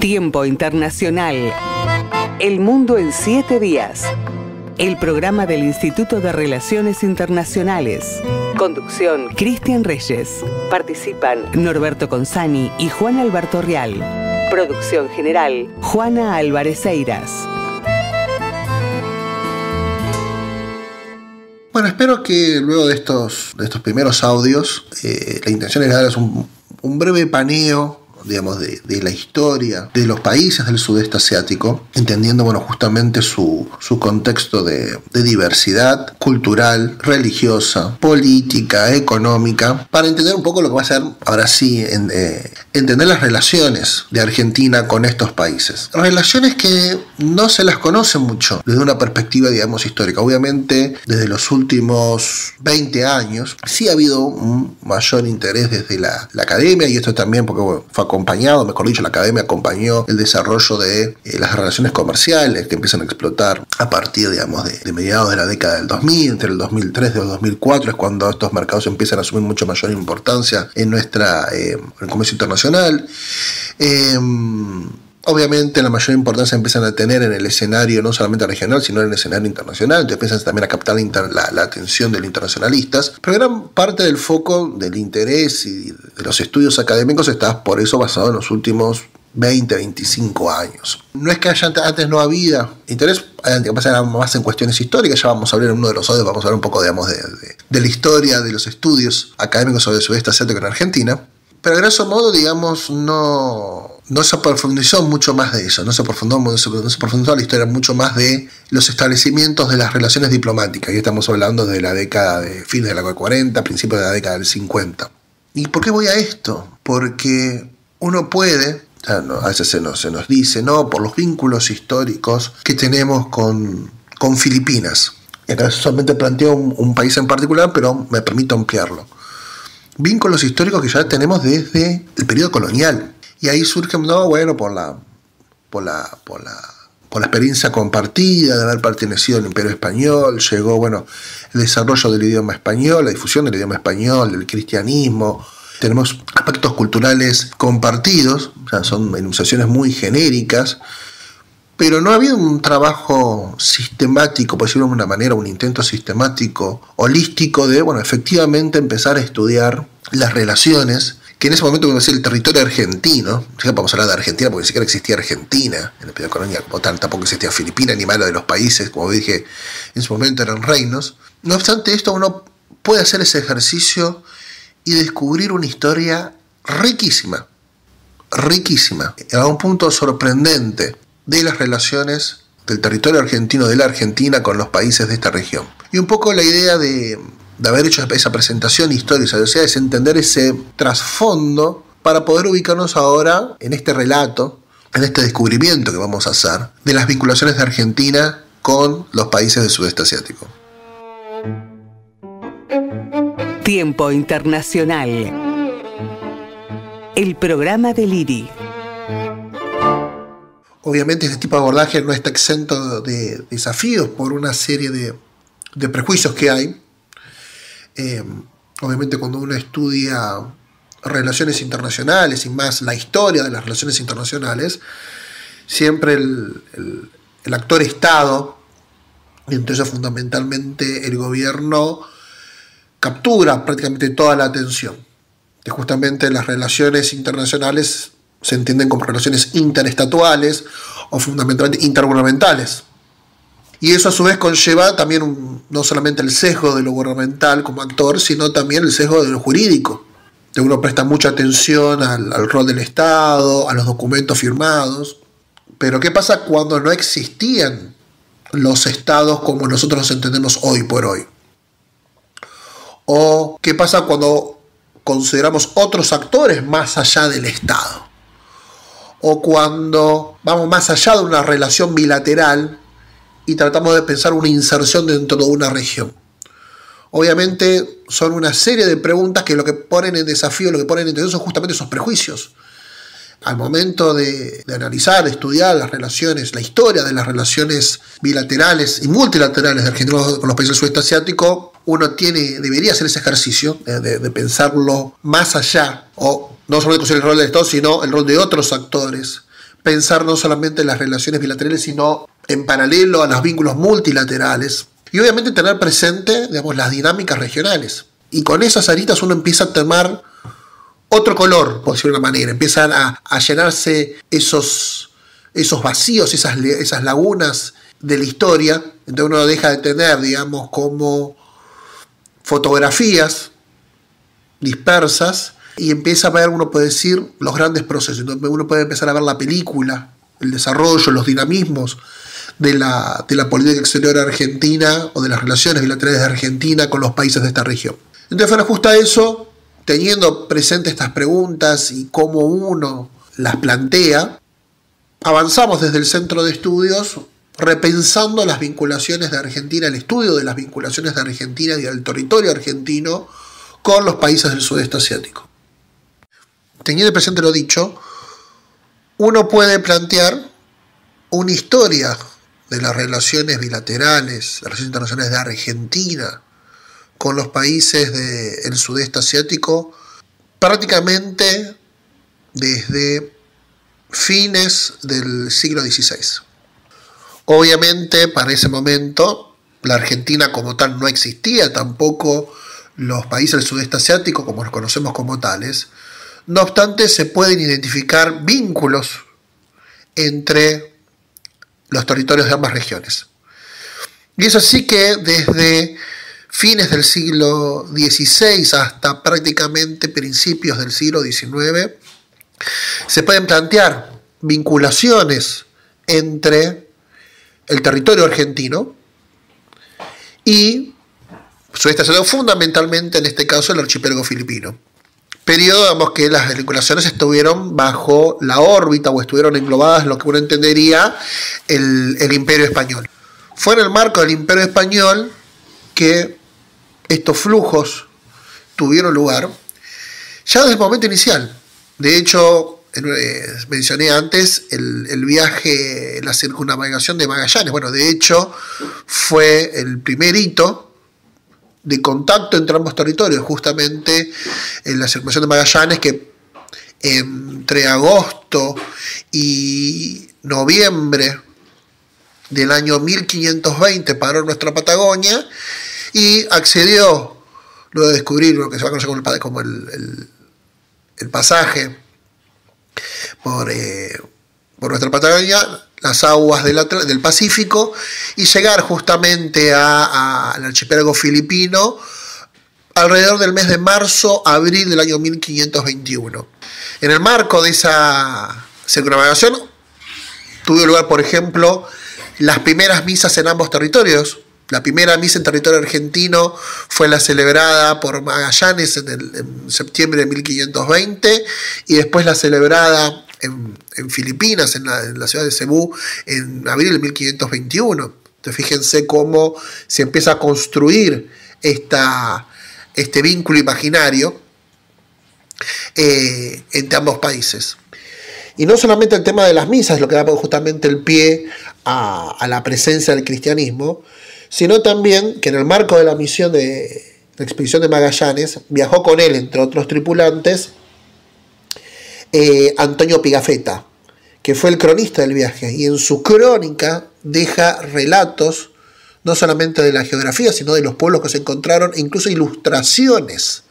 Tiempo Internacional. El mundo en 7 días. El programa del Instituto de Relaciones Internacionales. Conducción: Cristian Reyes. Participan Norberto Consani y Juan Alberto Real. Producción general: Juana Álvarez Eiras. Bueno, espero que luego de estos primeros audios, la intención es darles un breve paneo, digamos, de la historia de los países del sudeste asiático, entendiendo, bueno, justamente su contexto de diversidad cultural, religiosa, política, económica, para entender un poco lo que va a ser, ahora sí, entender las relaciones de Argentina con estos países. Relaciones que no se las conoce mucho desde una perspectiva, digamos, histórica. Obviamente, desde los últimos 20 años, sí ha habido un mayor interés desde la academia, y esto también porque, bueno, fue acompañado, mejor dicho, la academia acompañó el desarrollo de las relaciones comerciales que empiezan a explotar a partir, digamos, de mediados de la década del 2000, entre el 2003 y el 2004 es cuando estos mercados empiezan a asumir mucho mayor importancia en el comercio internacional. Obviamente la mayor importancia empiezan a tener en el escenario no solamente regional, sino en el escenario internacional. Entonces empiezan también a captar la atención de los internacionalistas. Pero gran parte del foco del interés y de los estudios académicos está por eso basado en los últimos 20, 25 años. No es que antes no había interés, era más en cuestiones históricas. Ya vamos a hablar en uno de los audios, vamos a hablar un poco, digamos, de la historia de los estudios académicos sobre el sudeste asiático en Argentina. Pero a grosso modo, digamos, no se profundizó mucho más de eso, no se profundizó la historia mucho más de los establecimientos de las relaciones diplomáticas. Y estamos hablando de la década de fines de la década del 40, principios de la década del 50. ¿Y por qué voy a esto? Porque uno puede, a veces se nos dice, ¿no?, por los vínculos históricos que tenemos con Filipinas. Y acá solamente planteo un país en particular, pero me permito ampliarlo. Vínculos históricos que ya tenemos desde el periodo colonial. Y ahí surge, por la experiencia compartida de haber pertenecido al Imperio Español, llegó, el desarrollo del idioma español, la difusión del idioma español, del cristianismo. Tenemos aspectos culturales compartidos, o sea, son enunciaciones muy genéricas, pero no ha habido un trabajo sistemático, por decirlo de alguna manera, un intento sistemático, holístico de, efectivamente empezar a estudiar las relaciones que en ese momento, como decía, el territorio argentino, vamos a hablar de Argentina porque ni siquiera existía Argentina en el periodo colonial, como tal, tampoco existía Filipinas ni malo de los países, como dije, en su momento eran reinos. No obstante esto, uno puede hacer ese ejercicio y descubrir una historia riquísima, a un punto sorprendente de las relaciones del territorio argentino, de la Argentina, con los países de esta región. Y un poco la idea de haber hecho esa presentación histórica, o sea, es entender ese trasfondo para poder ubicarnos ahora en este relato, en este descubrimiento que vamos a hacer de las vinculaciones de Argentina con los países del sudeste asiático. Tiempo Internacional. El programa del IRI. Obviamente este tipo de abordaje no está exento de desafíos por una serie de prejuicios que hay. Obviamente cuando uno estudia relaciones internacionales y más la historia de las relaciones internacionales, siempre el actor Estado, y entonces fundamentalmente el gobierno, captura prácticamente toda la atención. Que justamente las relaciones internacionales se entienden como relaciones interestatuales o fundamentalmente intergubernamentales. Y eso a su vez conlleva también no solamente el sesgo de lo gubernamental como actor, sino también el sesgo de lo jurídico. Uno presta mucha atención al rol del Estado, a los documentos firmados. Pero ¿qué pasa cuando no existían los estados como nosotros los entendemos hoy por hoy? ¿O qué pasa cuando consideramos otros actores más allá del Estado? O cuando vamos más allá de una relación bilateral y tratamos de pensar una inserción dentro de una región. Obviamente son una serie de preguntas que lo que ponen en desafío, lo que ponen en tensión son justamente esos prejuicios. Al momento de analizar, de estudiar las relaciones, la historia de las relaciones bilaterales y multilaterales de Argentina con los países del sudeste asiático, uno debería hacer ese ejercicio de pensarlo más allá, o no solamente considerar el rol del Estado, sino el rol de otros actores, pensar no solamente en las relaciones bilaterales, sino en paralelo a los vínculos multilaterales. Y obviamente tener presente, digamos, las dinámicas regionales. Y con esas aristas uno empieza a tomar otro color, por decirlo de una manera. Empiezan a llenarse esos vacíos, esas lagunas de la historia. Entonces uno deja de tener, digamos, como fotografías dispersas y empieza a ver, uno puede decir, los grandes procesos. Entonces uno puede empezar a ver la película, el desarrollo, los dinamismos de la política exterior argentina o de las relaciones bilaterales de Argentina con los países de esta región. Entonces fue justo a eso, teniendo presente estas preguntas y cómo uno las plantea, avanzamos desde el Centro de Estudios repensando las vinculaciones de Argentina, el estudio de las vinculaciones de Argentina y del territorio argentino con los países del sudeste asiático. Teniendo presente lo dicho, uno puede plantear una historia de las relaciones bilaterales, las relaciones internacionales de Argentina con los países del sudeste asiático prácticamente desde fines del siglo XVI. Obviamente, para ese momento, la Argentina como tal no existía, tampoco los países del sudeste asiático como los conocemos como tales. No obstante, se pueden identificar vínculos entre los territorios de ambas regiones. Y es así que desde fines del siglo XVI hasta prácticamente principios del siglo XIX, se pueden plantear vinculaciones entre el territorio argentino y sudeste asiático, fundamentalmente en este caso el archipiélago filipino. Periodo, digamos, que las vinculaciones estuvieron bajo la órbita o estuvieron englobadas en lo que uno entendería el Imperio Español. Fue en el marco del Imperio Español que estos flujos tuvieron lugar ya desde el momento inicial. De hecho, mencioné antes el viaje, la circunnavegación de Magallanes. Bueno, de hecho, fue el primer hito de contacto entre ambos territorios, justamente en la circunnavegación de Magallanes, que entre agosto y noviembre del año 1520 paró en nuestra Patagonia y accedió, luego de descubrir lo que se va a conocer como el pasaje por nuestra Patagonia, las aguas del Pacífico, y llegar justamente al archipiélago filipino alrededor del mes de marzo-abril del año 1521. En el marco de esa circunnavegación tuvo lugar, por ejemplo, las primeras misas en ambos territorios. La primera misa en territorio argentino fue la celebrada por Magallanes en septiembre de 1520 y después la celebrada en Filipinas, en la ciudad de Cebú, en abril de 1521. Entonces fíjense cómo se empieza a construir este vínculo imaginario entre ambos países. Y no solamente el tema de las misas es lo que da justamente el pie a la presencia del cristianismo, sino también que en el marco de la misión de la expedición de Magallanes viajó con él, entre otros tripulantes, Antonio Pigafetta, que fue el cronista del viaje, y en su crónica deja relatos no solamente de la geografía, sino de los pueblos que se encontraron, e incluso ilustraciones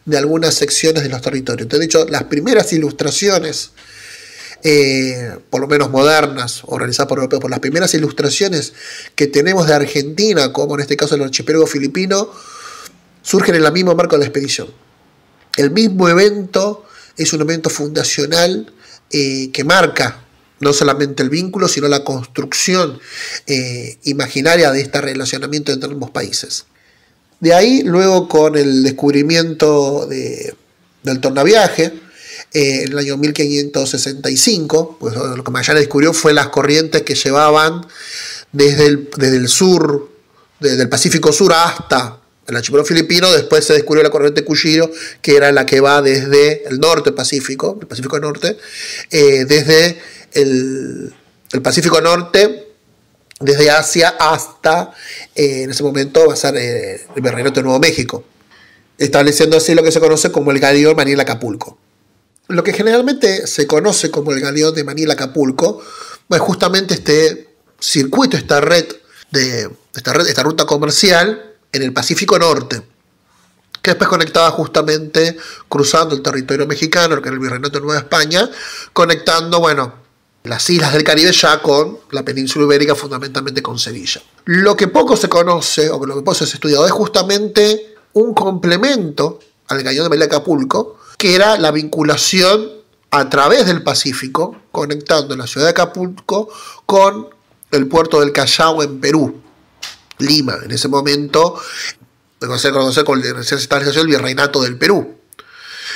de algunas secciones de los territorios. Entonces, de hecho, las primeras ilustraciones, por lo menos modernas, organizadas por europeos, por las primeras ilustraciones que tenemos de Argentina, como en este caso el archipiélago filipino, surgen en el mismo marco de la expedición. El mismo evento es un evento fundacional que marca no solamente el vínculo, sino la construcción imaginaria de este relacionamiento entre ambos países. De ahí, luego con el descubrimiento del tornaviaje, en el año 1565, pues lo que Magallanes descubrió fue las corrientes que llevaban desde el sur, desde el Pacífico Sur hasta el archipiélago filipino. Después se descubrió la corriente Cuchillo, que era la que va desde el norte Pacífico, el Pacífico Norte, desde el Pacífico Norte, desde Asia hasta, en ese momento va a ser el Virreinato de Nuevo México, estableciendo así lo que se conoce como el Galeón Mariel Acapulco. Lo que generalmente se conoce como el galeón de Manila-Acapulco es justamente este circuito, esta ruta comercial en el Pacífico Norte, que después conectaba justamente cruzando el territorio mexicano, que era el Virreinato de Nueva España, conectando, las islas del Caribe ya con la península ibérica, fundamentalmente con Sevilla. Lo que poco se conoce, o lo que poco se ha estudiado, es justamente un complemento al galeón de Manila-Acapulco, que era la vinculación a través del Pacífico, conectando la ciudad de Acapulco con el puerto del Callao en Perú, Lima, en ese momento se conoce con la establecido el Virreinato del Perú.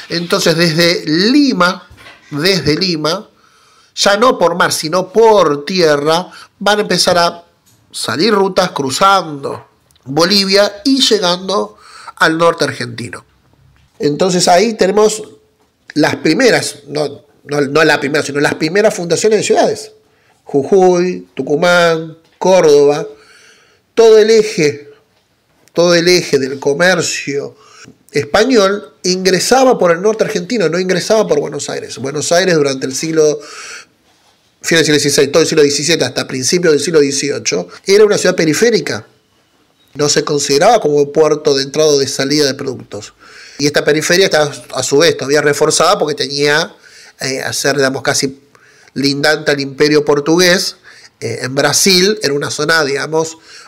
Entonces desde Lima, ya no por mar, sino por tierra, van a empezar a salir rutas cruzando Bolivia y llegando al norte argentino. Entonces ahí tenemos las primeras, no la primera, sino las primeras fundaciones de ciudades. Jujuy, Tucumán, Córdoba, todo el eje del comercio español ingresaba por el norte argentino, no ingresaba por Buenos Aires. Buenos Aires durante el fin del siglo XVI, todo el siglo XVII hasta principios del siglo XVIII, era una ciudad periférica. No se consideraba como puerto de entrada o de salida de productos. Y esta periferia estaba a su vez todavía reforzada porque tenía a ser, casi lindante al imperio portugués. En Brasil era una zona,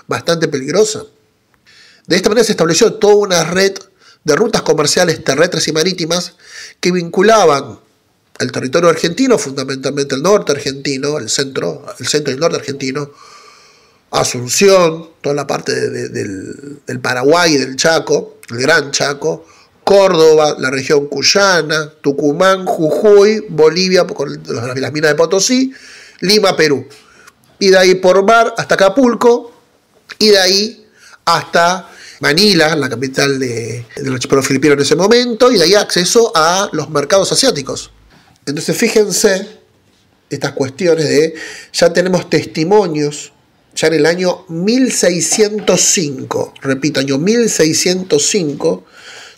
bastante peligrosa. De esta manera se estableció toda una red de rutas comerciales terrestres y marítimas que vinculaban el territorio argentino, fundamentalmente el norte argentino, el centro y el norte argentino, Asunción, toda la parte del Paraguay y del Chaco, el Gran Chaco, Córdoba, la región cuyana, Tucumán, Jujuy, Bolivia, con las minas de Potosí, Lima, Perú. Y de ahí por mar hasta Acapulco, y de ahí hasta Manila, la capital del archipiélago filipino en ese momento, y de ahí acceso a los mercados asiáticos. Entonces fíjense estas cuestiones de, ya tenemos testimonios, ya en el año 1605, repito, año 1605,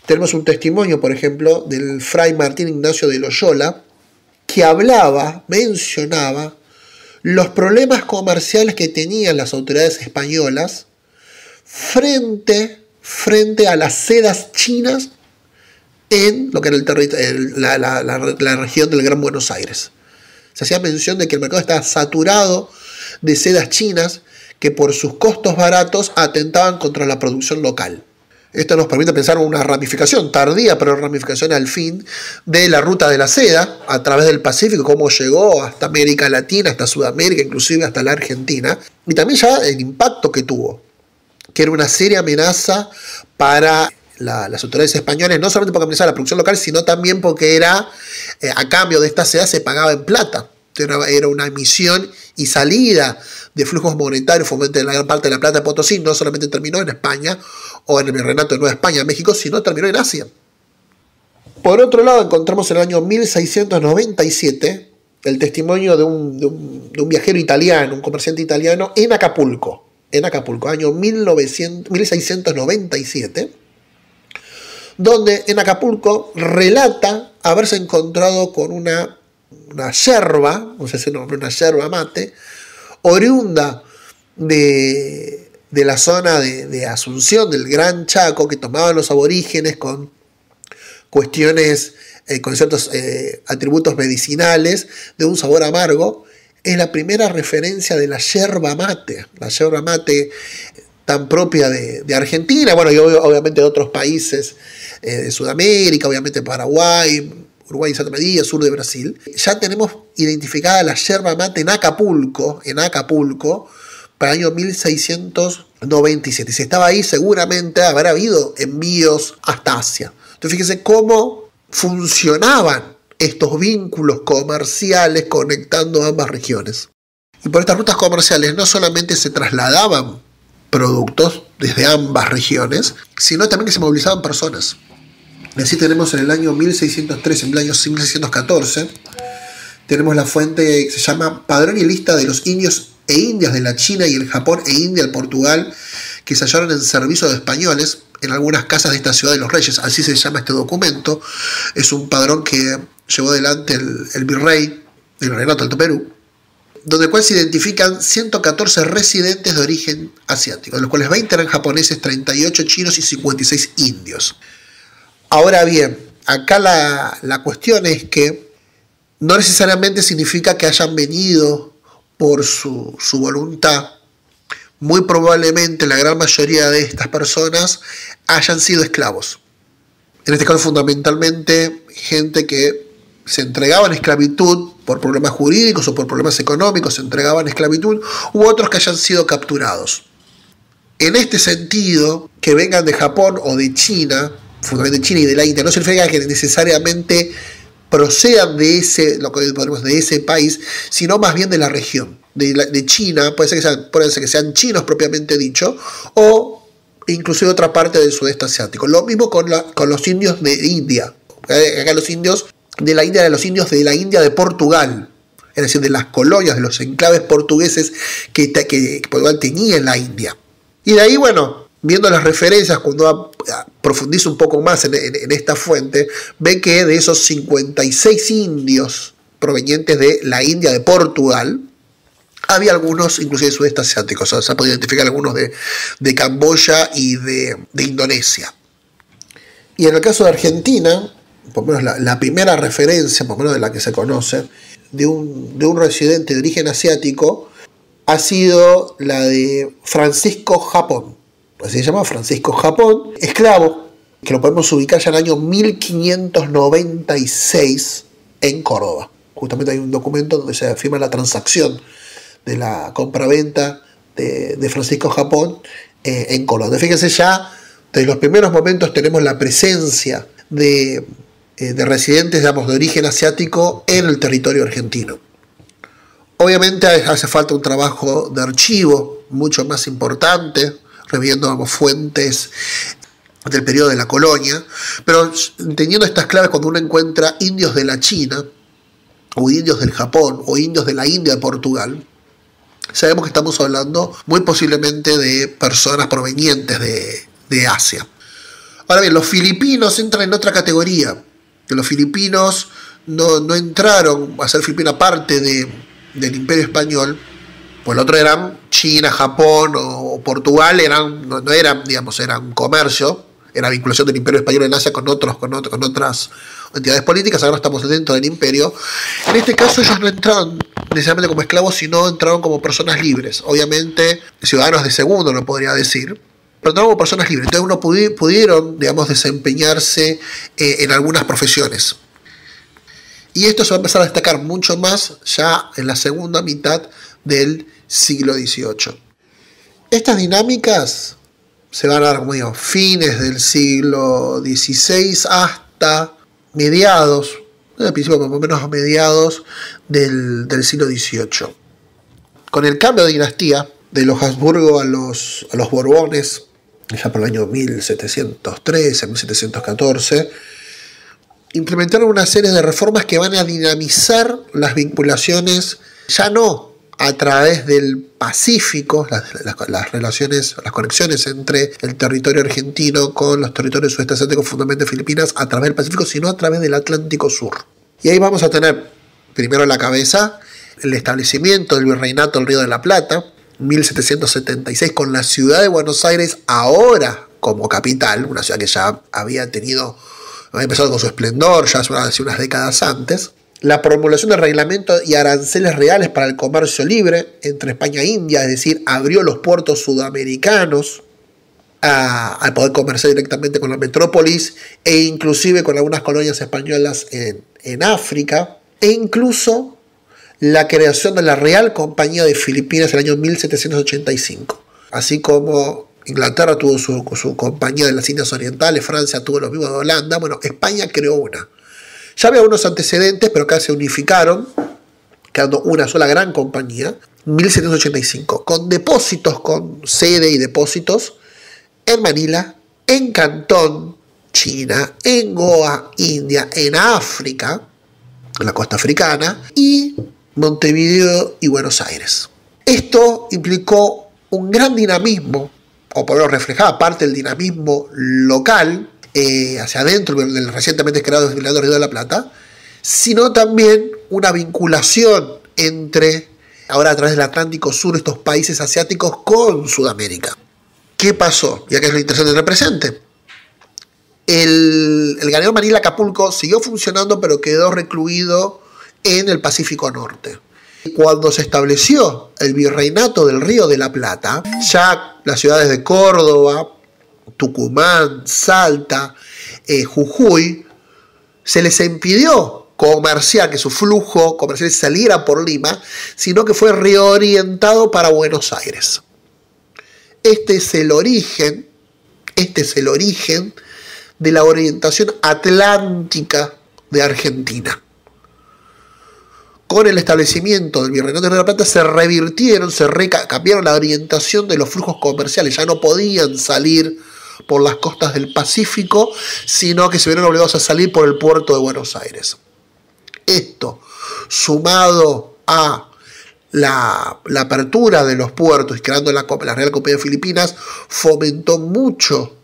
tenemos un testimonio, por ejemplo, del fray Martín Ignacio de Loyola, que mencionaba los problemas comerciales que tenían las autoridades españolas frente a las sedas chinas en lo que era la región del Gran Buenos Aires. Se hacía mención de que el mercado estaba saturado de sedas chinas que por sus costos baratos atentaban contra la producción local. Esto nos permite pensar en una ramificación tardía, pero ramificación al fin de la ruta de la seda a través del Pacífico, cómo llegó hasta América Latina, hasta Sudamérica, inclusive hasta la Argentina, y también ya el impacto que tuvo, que era una seria amenaza para las autoridades españolas, no solamente porque amenazaba la producción local, sino también porque era, a cambio de esta seda se pagaba en plata. Era una emisión y salida de flujos monetarios, fomento de la gran parte de la plata de Potosí, no solamente terminó en España o en el Virreinato de Nueva España, México, sino terminó en Asia. Por otro lado, encontramos en el año 1697 el testimonio de un viajero italiano, un comerciante italiano en Acapulco, año 1697, donde en Acapulco relata haberse encontrado con una yerba, no sé si nombre, una yerba mate, oriunda de la zona de Asunción, del Gran Chaco, que tomaban los aborígenes con cuestiones, con ciertos atributos medicinales, de un sabor amargo. Es la primera referencia de la yerba mate tan propia de Argentina, y obviamente de otros países de Sudamérica, obviamente Paraguay, Uruguay y Santa María, sur de Brasil. Ya tenemos identificada la yerba mate en Acapulco, para el año 1697. Si estaba ahí, seguramente habrá habido envíos hasta Asia. Entonces fíjense cómo funcionaban estos vínculos comerciales conectando ambas regiones. Y por estas rutas comerciales no solamente se trasladaban productos desde ambas regiones, sino también que se movilizaban personas. Así tenemos en el año 1613, en el año 1614, tenemos la fuente que se llama Padrón y Lista de los Indios e Indias de la China y el Japón e India, el Portugal, que se hallaron en servicio de españoles en algunas casas de esta ciudad de los Reyes. Así se llama este documento. Es un padrón que llevó adelante el virrey, el Virreinato del Perú, donde cual se identifican 114 residentes de origen asiático, de los cuales 20 eran japoneses, 38 chinos y 56 indios. Ahora bien, acá la cuestión es que no necesariamente significa que hayan venido por su voluntad. Muy probablemente la gran mayoría de estas personas hayan sido esclavos. En este caso, fundamentalmente, gente que se entregaba en esclavitud por problemas jurídicos o por problemas económicos, se entregaban en esclavitud, u otros que hayan sido capturados. En este sentido, que vengan de Japón o de China, fundamentalmente de China y de la India, no significa que necesariamente procedan de ese país, sino más bien de la región. De China, puede ser que sean chinos propiamente dicho, o inclusive otra parte del sudeste asiático. Lo mismo con los indios de India. Acá los indios de la India, los indios de la India de Portugal, es decir, de las colonias, de los enclaves portugueses que Portugal tenía en la India. Y de ahí, bueno, viendo las referencias, cuando profundiza un poco más en esta fuente, ve que de esos 56 indios provenientes de la India de Portugal, había algunos inclusive de sudeste asiático, o sea, se ha podido identificar algunos de Camboya y de Indonesia. Y en el caso de Argentina, por lo menos la primera referencia, por lo menos de la que se conoce, de un residente de origen asiático, ha sido la de Francisco Japón. Así se llama, Francisco Japón, esclavo, que lo podemos ubicar ya en el año 1596 en Córdoba. Justamente hay un documento donde se firma la transacción de la compraventa de Francisco Japón en Córdoba. Fíjense, ya desde los primeros momentos tenemos la presencia de residentes, digamos, de origen asiático en el territorio argentino. Obviamente hace falta un trabajo de archivo mucho más importante, reviendo, digamos, fuentes del periodo de la colonia, pero teniendo estas claves, cuando uno encuentra indios de la China, o indios del Japón, o indios de la India de Portugal, sabemos que estamos hablando muy posiblemente de personas provenientes de Asia. Ahora bien, los filipinos entran en otra categoría, que los filipinos no entraron a ser Filipinas parte del Imperio Español, pues el otro eran China, Japón o Portugal, no eran, digamos, eran comercio, era vinculación del Imperio Español en Asia con otras entidades políticas. Ahora estamos dentro del imperio. En este caso ellos no entraron necesariamente como esclavos, sino entraron como personas libres, obviamente ciudadanos de segundo, no podría decir, pero entraron como personas libres. Entonces uno pudieron, digamos, desempeñarse en algunas profesiones. Y esto se va a empezar a destacar mucho más ya en la segunda mitad del siglo XVIII. Estas dinámicas se van a dar, como digo, fines del siglo XVI hasta mediados, al principio más o menos a mediados del siglo XVIII. Con el cambio de dinastía de los Habsburgo a los Borbones, ya por el año 1713, 1714, implementaron una serie de reformas que van a dinamizar las vinculaciones, ya no a través del Pacífico, las relaciones, las conexiones entre el territorio argentino con los territorios sudeste asiáticos, fundamentalmente Filipinas, a través del Pacífico, sino a través del Atlántico Sur. Y ahí vamos a tener, primero en la cabeza, el establecimiento del Virreinato del Río de la Plata, 1776, con la ciudad de Buenos Aires ahora como capital, una ciudad que ya había empezado con su esplendor ya hace unas décadas antes. La promulgación del reglamento y aranceles reales para el comercio libre entre España e India, es decir, abrió los puertos sudamericanos al poder comerciar directamente con la metrópolis e inclusive con algunas colonias españolas en África, e incluso la creación de la Real Compañía de Filipinas en el año 1785, así como Inglaterra tuvo su compañía de las Indias Orientales, Francia tuvo los mismos de Holanda. Bueno, España creó una. Ya había unos antecedentes, pero acá se unificaron, quedando una sola gran compañía, 1785, con depósitos, con sede y depósitos en Manila, en Cantón, China, en Goa, India, en África, en la costa africana, y Montevideo y Buenos Aires. Esto implicó un gran dinamismo, o por lo menos reflejaba parte del dinamismo local, hacia adentro del recientemente creado Virreinato del Río de la Plata, sino también una vinculación entre, ahora a través del Atlántico Sur, estos países asiáticos con Sudamérica. ¿Qué pasó? Y acá es lo interesante del presente. El galeón Manila Acapulco siguió funcionando, pero quedó recluido en el Pacífico Norte. Cuando se estableció el virreinato del Río de la Plata, ya las ciudades de Córdoba, Tucumán, Salta, Jujuy, se les impidió comerciar, que su flujo comercial saliera por Lima, sino que fue reorientado para Buenos Aires. Este es el origen de la orientación atlántica de Argentina. Con el establecimiento del Virreinato del Río de la Plata se revirtieron, cambiaron la orientación de los flujos comerciales. Ya no podían salir por las costas del Pacífico, sino que se vieron obligados a salir por el puerto de Buenos Aires. Esto, sumado a la apertura de los puertos y creando la Real Compañía de Filipinas, fomentó mucho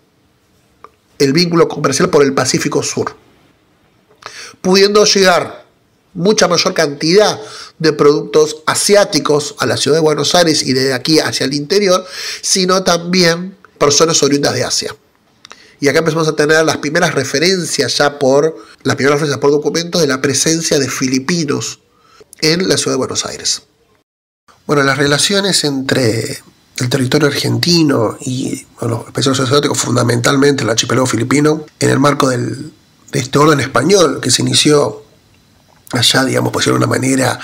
el vínculo comercial por el Pacífico Sur, pudiendo llegar mucha mayor cantidad de productos asiáticos a la ciudad de Buenos Aires y de aquí hacia el interior, sino también personas oriundas de Asia. Y acá empezamos a tener las primeras referencias por documentos de la presencia de filipinos en la ciudad de Buenos Aires. Bueno, las relaciones entre el territorio argentino y los países asiáticos, fundamentalmente el archipiélago filipino, en el marco de este orden español que se inició allá, digamos, por decirlo de una manera,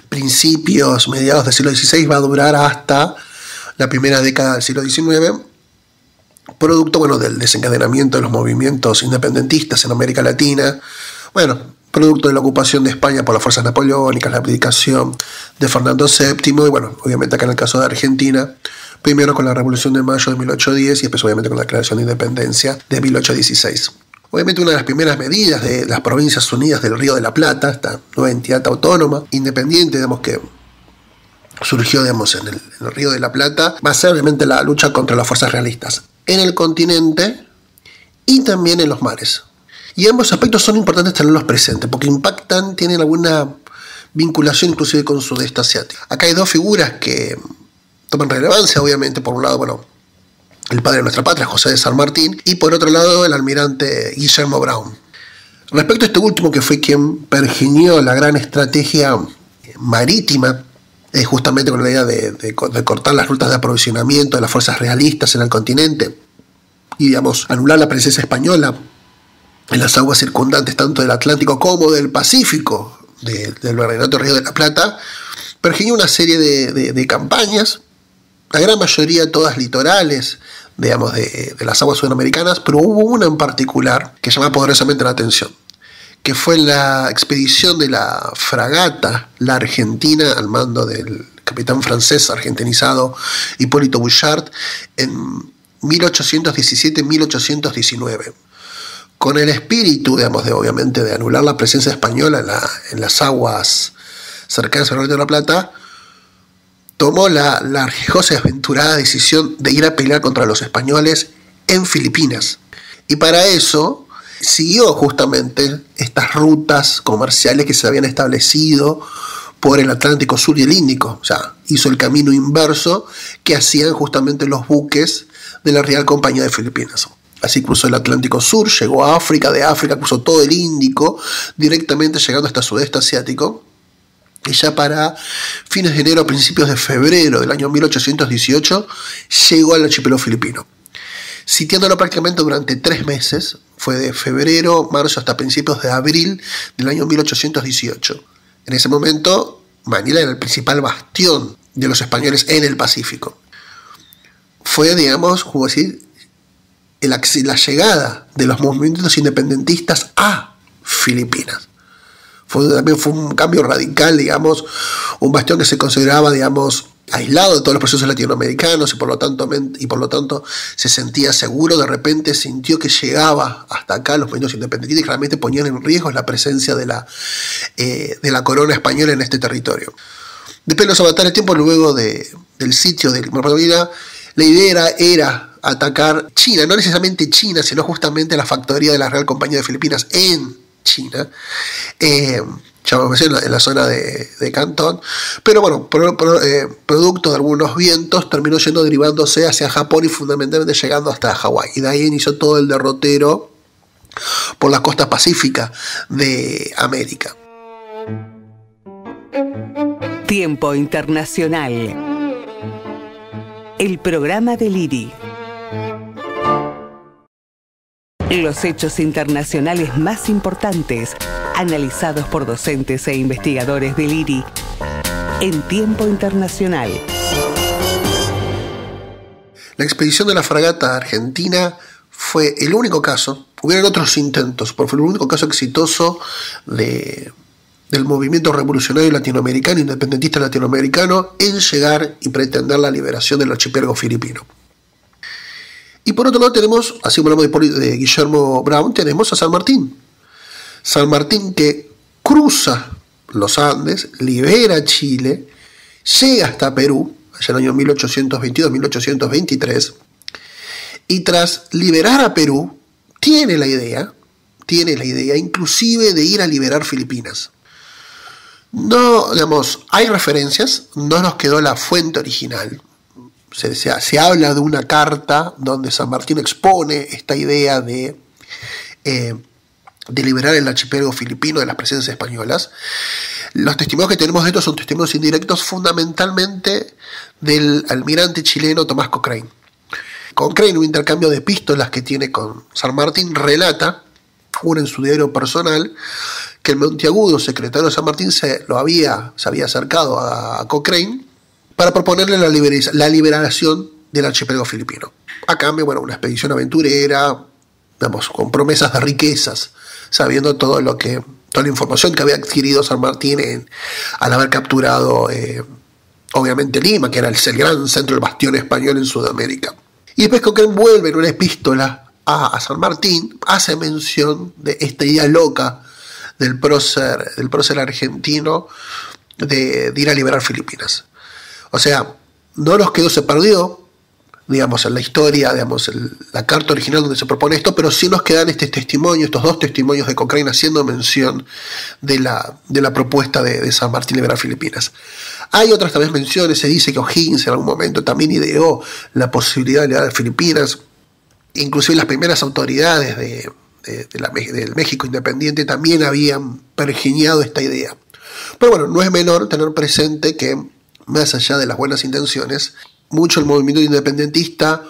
principios, mediados del siglo XVI, va a durar hasta la primera década del siglo XIX, producto, bueno, del desencadenamiento de los movimientos independentistas en América Latina, bueno, producto de la ocupación de España por las fuerzas napoleónicas, la abdicación de Fernando VII, y bueno, obviamente acá en el caso de Argentina, primero con la Revolución de Mayo de 1810 y después obviamente con la declaración de independencia de 1816. Obviamente una de las primeras medidas de las Provincias Unidas del Río de la Plata, esta nueva entidad autónoma, independiente, digamos, que surgió, digamos, en el Río de la Plata, va a ser obviamente la lucha contra las fuerzas realistas en el continente y también en los mares. Y ambos aspectos son importantes tenerlos presentes porque impactan, tienen alguna vinculación inclusive con Sudeste Asiático. Acá hay dos figuras que toman relevancia, obviamente. Por un lado, bueno, el padre de nuestra patria, José de San Martín, y por otro lado, el almirante Guillermo Brown. Respecto a este último, que fue quien pergeñó la gran estrategia marítima, justamente con la idea de cortar las rutas de aprovisionamiento de las fuerzas realistas en el continente y, digamos, anular la presencia española en las aguas circundantes tanto del Atlántico como del Pacífico del Virreinato del Río de la Plata, pergeñó una serie de campañas, la gran mayoría todas litorales, digamos, de las aguas sudamericanas, pero hubo una en particular que llamaba poderosamente la atención, que fue la expedición de la fragata La Argentina al mando del capitán francés argentinizado Hipólito Bouchard en 1817-1819. Con el espíritu, digamos, obviamente de anular la presencia española en las aguas cercanas al Río de la Plata, tomó la riesgosa y aventurada decisión de ir a pelear contra los españoles en Filipinas. Y para eso siguió justamente estas rutas comerciales que se habían establecido por el Atlántico Sur y el Índico. O sea, hizo el camino inverso que hacían justamente los buques de la Real Compañía de Filipinas. Así cruzó el Atlántico Sur, llegó a África, de África cruzó todo el Índico, directamente llegando hasta el Sudeste Asiático. Y ya para fines de enero, principios de febrero del año 1818, llegó al archipiélago filipino, sitiándolo prácticamente durante 3 meses. Fue de febrero, marzo hasta principios de abril del año 1818. En ese momento, Manila era el principal bastión de los españoles en el Pacífico. Fue, digamos, como decir, la llegada de los movimientos independentistas a Filipinas. También fue un cambio radical, digamos, un bastión que se consideraba, digamos, aislado de todos los procesos latinoamericanos y por lo tanto se sentía seguro. De repente sintió que llegaba hasta acá los movimientos independentistas y realmente ponían en riesgo la presencia de la corona española en este territorio. Después de los avatares, tiempo luego del sitio de Manila, la idea era atacar China, no necesariamente China, sino justamente la factoría de la Real Compañía de Filipinas en China, en la zona de Cantón, pero bueno, producto de algunos vientos terminó derivándose hacia Japón y fundamentalmente llegando hasta Hawái, y de ahí inició todo el derrotero por la costa pacífica de América. Tiempo Internacional. El programa del IRI. Los hechos internacionales más importantes, analizados por docentes e investigadores del IRI en Tiempo Internacional. La expedición de la fragata argentina fue el único caso, hubieron otros intentos, pero fue el único caso exitoso del movimiento revolucionario latinoamericano, independentista latinoamericano, en llegar y pretender la liberación del archipiélago filipino. Y por otro lado tenemos, así como hablamos de Guillermo Brown, tenemos a San Martín. San Martín que cruza los Andes, libera Chile, llega hasta Perú, allá en el año 1822-1823, y tras liberar a Perú, tiene la idea inclusive de ir a liberar Filipinas. No, digamos, hay referencias, no nos quedó la fuente original. Se habla de una carta donde San Martín expone esta idea de liberar el archipiélago filipino de las presencias españolas. Los testimonios que tenemos de esto son testimonios indirectos, fundamentalmente del almirante chileno Tomás Cochrane. Cochrane, en un intercambio de epístolas que tiene con San Martín, relata, una en su diario personal, que el Monteagudo, secretario de San Martín, se había acercado a Cochrane para proponerle la liberación del archipiélago filipino. A cambio, una expedición aventurera, con promesas de riquezas, sabiendo toda la información que había adquirido San Martín al haber capturado, obviamente, Lima, que era el gran centro del bastión español en Sudamérica. Y después Cochrane vuelve en una epístola a San Martín, hace mención de esta idea loca del prócer argentino de ir a liberar Filipinas. O sea, no nos quedó, se perdió, en la historia, la carta original donde se propone esto, pero sí nos quedan estos dos testimonios de Cochrane haciendo mención de la propuesta de San Martín liberar Filipinas. Hay otras también menciones, se dice que O'Higgins en algún momento también ideó la posibilidad de liberar Filipinas, inclusive las primeras autoridades del México independiente también habían pergeñado esta idea. Pero no es menor tener presente que, más allá de las buenas intenciones, mucho el movimiento independentista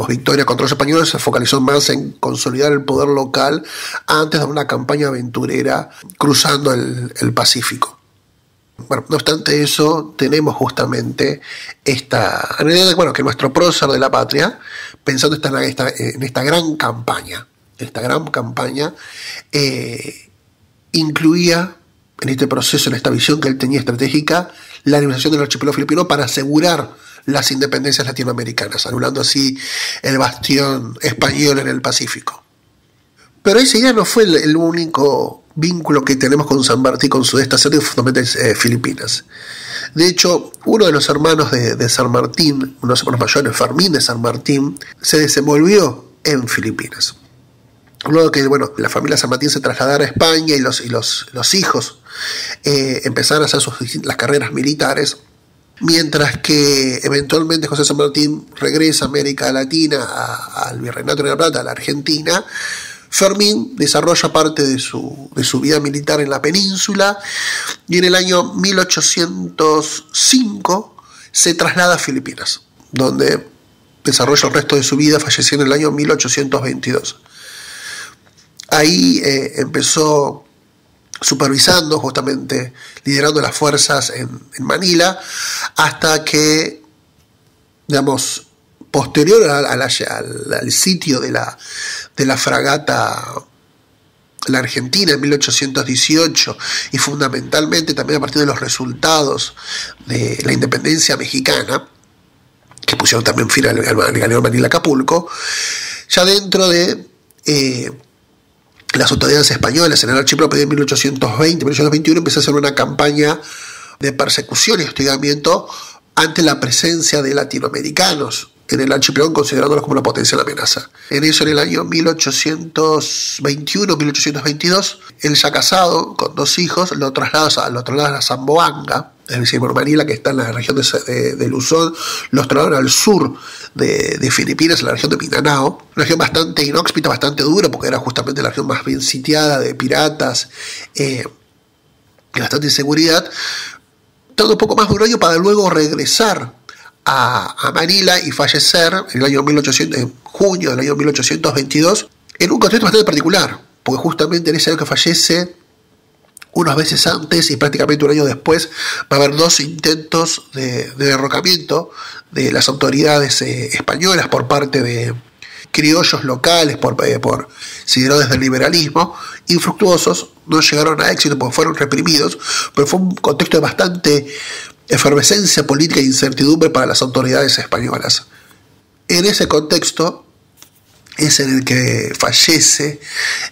victoria contra los españoles se focalizó más en consolidar el poder local antes de una campaña aventurera cruzando el Pacífico. No obstante eso, tenemos justamente esta idea de que nuestro prócer de la patria, pensando en esta gran campaña, incluía en este proceso, en esta visión que él tenía estratégica, la liberación del archipiélago filipino para asegurar las independencias latinoamericanas, anulando así el bastión español en el Pacífico. Pero esa idea no fue el único vínculo que tenemos con San Martín, con Sudeste Asiático, fundamentalmente Filipinas. De hecho, uno de los hermanos de San Martín, uno de los hermanos mayores, Fermín de San Martín, se desenvolvió en Filipinas. Luego que la familia San Martín se trasladara a España y los hijos empezaron a hacer las carreras militares, mientras que eventualmente José San Martín regresa a América Latina, al Virreinato de la Plata, a la Argentina, Fermín desarrolla parte de su vida militar en la península y en el año 1805 se traslada a Filipinas, donde desarrolla el resto de su vida, falleció en el año 1822. Ahí empezó supervisando, justamente liderando las fuerzas en Manila, hasta que, posterior al sitio de la fragata la Argentina en 1818, y fundamentalmente también a partir de los resultados de la independencia mexicana, que pusieron también fin al galeón Manila Acapulco, ya dentro de las autoridades españolas en el archipiélago de 1820-1821 empezó a hacer una campaña de persecución y hostigamiento ante la presencia de latinoamericanos en el archipiélago considerándolos como una potencial amenaza. En eso, en el año 1821-1822, él ya casado, con 2 hijos, lo trasladan a Zamboanga, es decir, por Manila, que está en la región de Luzón, los trasladaron al sur de Filipinas, en la región de Mindanao, una región bastante inhóspita, bastante dura, porque era justamente la región más bien sitiada de piratas y bastante inseguridad, todo un poco más de un año para luego regresar a Manila y fallecer en junio del año 1822, en un contexto bastante particular, porque justamente en ese año que fallece, unos meses antes y prácticamente un año después, va a haber 2 intentos de derrocamiento de las autoridades españolas por parte de criollos locales, por seguidores del liberalismo, infructuosos, no llegaron a éxito porque fueron reprimidos, pero fue un contexto de bastante efervescencia política e incertidumbre para las autoridades españolas. En ese contexto es en el que fallece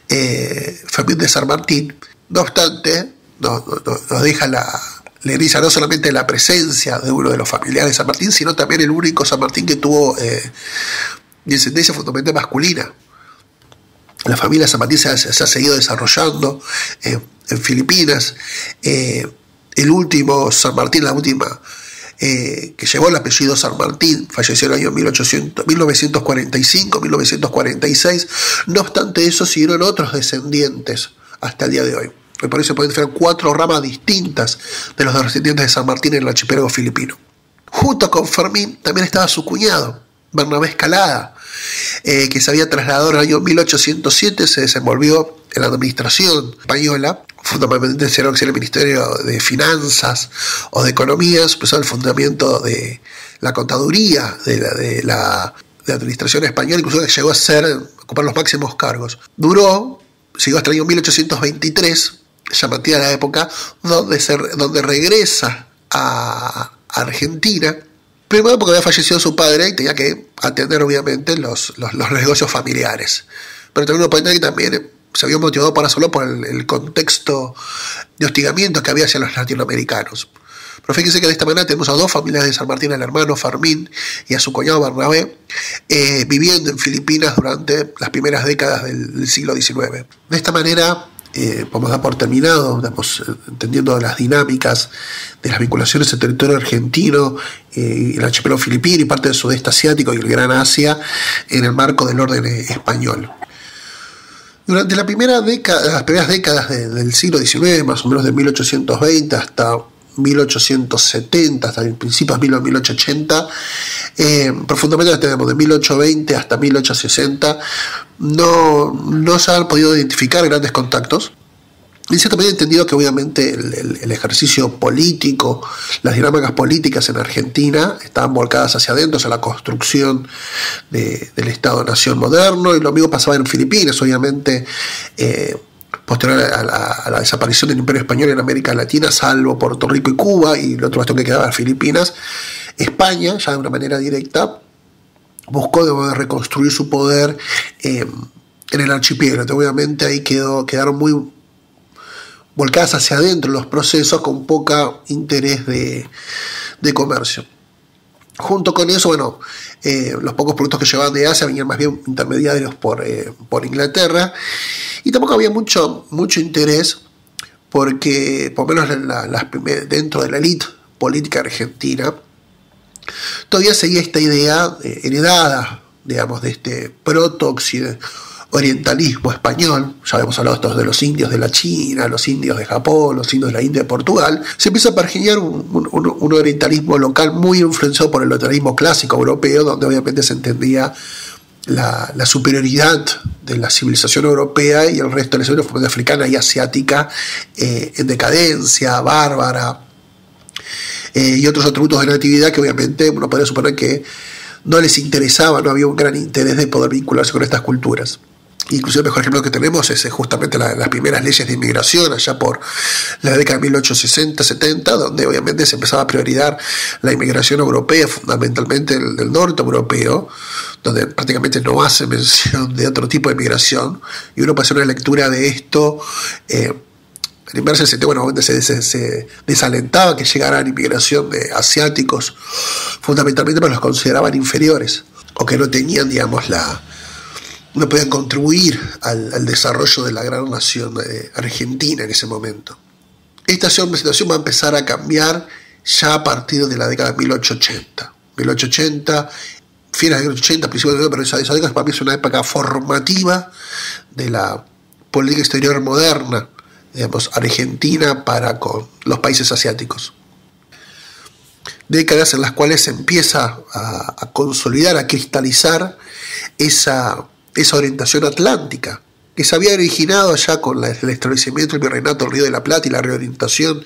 Fermín de San Martín. No obstante, nos deja le eriza no solamente la presencia de uno de los familiares de San Martín, sino también el único San Martín que tuvo descendencia fundamentalmente masculina. La familia San Martín se ha seguido desarrollando en Filipinas. El último San Martín, la última que llevó el apellido San Martín, falleció en el año 1945-1946. No obstante eso, siguieron otros descendientes hasta el día de hoy. Por eso se pueden diferenciar 4 ramas distintas de los descendientes de San Martín en el archipiélago filipino. Junto con Fermín también estaba su cuñado, Bernabé Escalada, que se había trasladado en el año 1807, se desenvolvió en la administración española, fundamentalmente en el Ministerio de Finanzas o de Economía, empezó el fundamento de la contaduría de la administración española, incluso llegó a ocupar los máximos cargos. Siguió hasta el año 1823, llamativa la época, donde regresa a Argentina, primero porque había fallecido su padre y tenía que atender obviamente los negocios familiares, pero también uno puede entender que también se había motivado para solo por el contexto de hostigamiento que había hacia los latinoamericanos. Pero fíjense que de esta manera tenemos a 2 familias de San Martín, al hermano Fermín y a su cuñado Bernabé, viviendo en Filipinas durante las primeras décadas del siglo XIX. De esta manera podemos dar por terminado, entendiendo las dinámicas de las vinculaciones entre el territorio argentino, el archipiélago filipino y parte del sudeste asiático y el Gran Asia en el marco del orden español. Durante las primeras décadas del siglo XIX, más o menos de 1820 hasta 1870, hasta principios de 1880, profundamente tenemos de 1820 hasta 1860, no se han podido identificar grandes contactos. En cierta medida he entendido que obviamente el ejercicio político, las dinámicas políticas en Argentina estaban volcadas hacia adentro, hacia la construcción del Estado-Nación moderno, y lo mismo pasaba en Filipinas, obviamente, posterior a la desaparición del Imperio Español en América Latina, salvo Puerto Rico y Cuba, y el otro bastión que quedaba, Filipinas. España, ya de una manera directa, buscó reconstruir su poder en el archipiélago. Obviamente ahí quedaron muy volcadas hacia adentro los procesos, con poco interés de comercio. Junto con eso, los pocos productos que llevaban de Asia venían más bien intermediarios por Inglaterra, y tampoco había mucho interés porque, por lo menos dentro de la élite política argentina, todavía seguía esta idea heredada, digamos, de este proto-orientalismo español. Ya habíamos hablado de los indios de la China, los indios de Japón, los indios de la India y Portugal. Se empieza a pergeñar un orientalismo local muy influenciado por el orientalismo clásico europeo, donde obviamente se entendía la superioridad de la civilización europea y el resto de la civilización africana y asiática en decadencia, bárbara, y otros atributos de natividad que obviamente uno podría suponer que no les interesaba, no había un gran interés de poder vincularse con estas culturas. Inclusive el mejor ejemplo que tenemos es justamente las primeras leyes de inmigración allá por la década de 1860-70, donde obviamente se empezaba a priorizar la inmigración europea, fundamentalmente del norte europeo, donde prácticamente no hace mención de otro tipo de inmigración, y uno puede hacer una lectura de esto Al inverso, el sentido, bueno, se desalentaba que llegaran inmigración de asiáticos, fundamentalmente porque los consideraban inferiores, o que no tenían, digamos, no podían contribuir al desarrollo de la gran nación argentina en ese momento. Esta situación va a empezar a cambiar ya a partir de la década de 1880. 1880, fines de 1880, principios de 1980, pero esa década para mí es una época formativa de la política exterior moderna, digamos, argentina para con los países asiáticos. Décadas en las cuales se empieza a consolidar, a cristalizar esa orientación atlántica, que se había originado ya con el establecimiento del Virreinato del Río de la Plata y la reorientación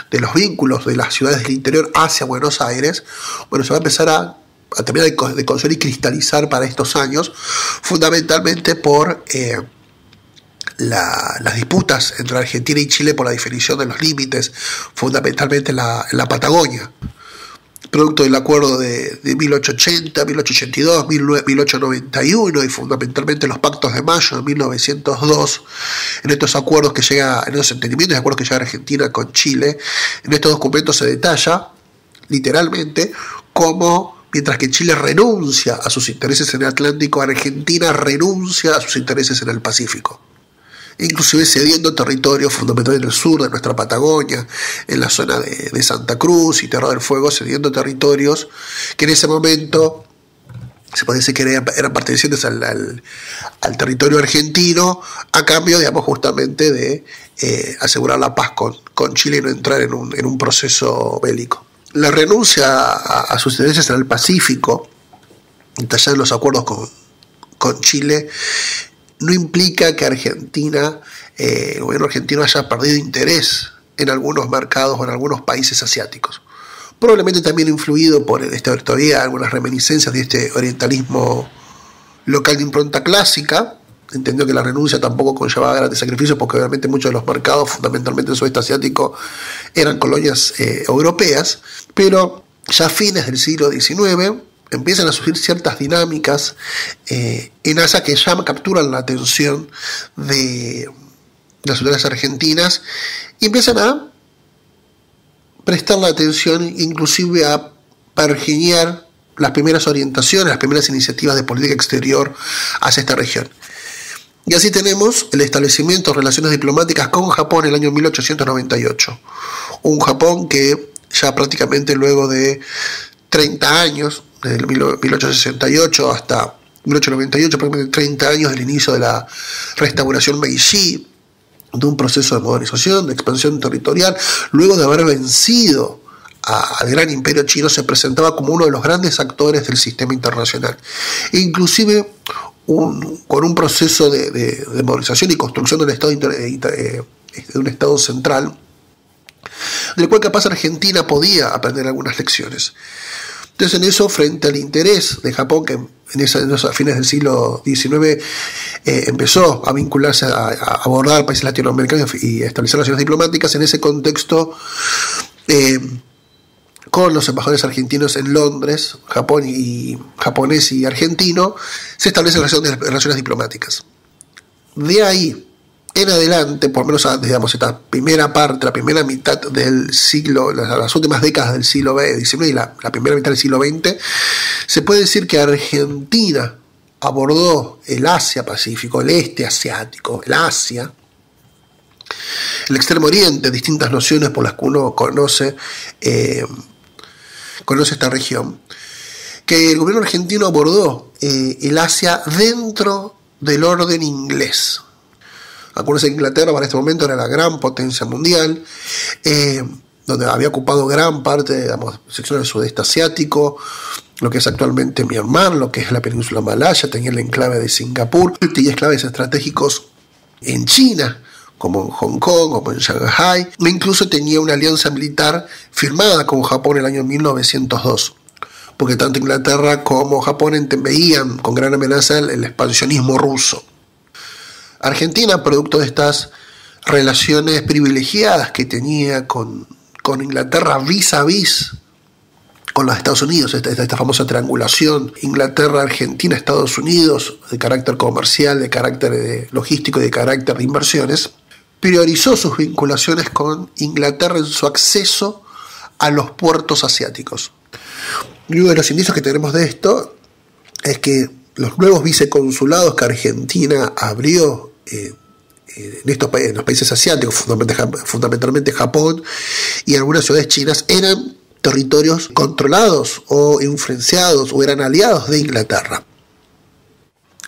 de los vínculos de las ciudades del interior hacia Buenos Aires. Bueno, se va a empezar a terminar de conseguir y cristalizar para estos años, fundamentalmente por las disputas entre Argentina y Chile por la definición de los límites, fundamentalmente en la Patagonia, producto del acuerdo de 1880, 1882, 1891 y fundamentalmente los pactos de mayo de 1902. En estos acuerdos que llega, en esos entendimientos y acuerdos que llega Argentina con Chile, en estos documentos se detalla literalmente cómo, mientras que Chile renuncia a sus intereses en el Atlántico, Argentina renuncia a sus intereses en el Pacífico, inclusive cediendo territorio fundamentalmente en el sur de nuestra Patagonia, en la zona de Santa Cruz y Tierra del Fuego, cediendo territorios que en ese momento se puede decir que eran pertenecientes al territorio argentino, a cambio, digamos, justamente de asegurar la paz con Chile y no entrar en un proceso bélico. La renuncia a sus intereses en el Pacífico, detallada en los acuerdos con Chile, no implica que Argentina, el gobierno argentino haya perdido interés en algunos mercados o en algunos países asiáticos. Probablemente también influido por todavía algunas reminiscencias de este orientalismo local de impronta clásica. Entendió que la renuncia tampoco conllevaba grandes sacrificios porque obviamente muchos de los mercados, fundamentalmente el sudeste asiático, eran colonias europeas, pero ya a fines del siglo XIX empiezan a surgir ciertas dinámicas en Asia que ya capturan la atención de las autoridades argentinas y empiezan a prestar la atención, inclusive a pergeñar las primeras orientaciones, las primeras iniciativas de política exterior hacia esta región. Y así tenemos el establecimiento de relaciones diplomáticas con Japón en el año 1898. Un Japón que ya prácticamente luego de 30 años, desde el 1868 hasta 1898, prácticamente 30 años del inicio de la restauración Meiji, de un proceso de modernización, de expansión territorial, luego de haber vencido al gran imperio chino, se presentaba como uno de los grandes actores del sistema internacional. E inclusive con un proceso de modernización y construcción de un Estado central, del cual capaz Argentina podía aprender algunas lecciones. Entonces, en eso, frente al interés de Japón, que a fines del siglo XIX empezó a vincularse, a abordar países latinoamericanos y a establecer relaciones diplomáticas, en ese contexto, con los embajadores argentinos en Londres, japonés y argentino, se establecen relaciones diplomáticas. De ahí en adelante, por lo menos digamos esta primera parte, la primera mitad del siglo, las últimas décadas del siglo XIX y la primera mitad del siglo XX, se puede decir que Argentina abordó el Asia-Pacífico, el este asiático, el Asia, el Extremo Oriente, distintas nociones por las que uno conoce esta región, que el gobierno argentino abordó el Asia dentro del orden inglés. Acuérdense que Inglaterra para este momento era la gran potencia mundial, donde había ocupado gran parte, digamos, sección del sudeste asiático, lo que es actualmente Myanmar, lo que es la península malaya, tenía el enclave de Singapur, tenía enclaves estratégicos en China, como en Hong Kong, como en Shanghái, e incluso tenía una alianza militar firmada con Japón en el año 1902, porque tanto Inglaterra como Japón veían con gran amenaza el expansionismo ruso. Argentina, producto de estas relaciones privilegiadas que tenía con Inglaterra vis a vis con los Estados Unidos, esta famosa triangulación Inglaterra, Argentina, Estados Unidos, de carácter comercial, de carácter logístico y de carácter de inversiones, priorizó sus vinculaciones con Inglaterra en su acceso a los puertos asiáticos. Y uno de los indicios que tenemos de esto es que los nuevos viceconsulados que Argentina abrió en los países asiáticos, fundamentalmente Japón y algunas ciudades chinas, eran territorios controlados o influenciados o eran aliados de Inglaterra.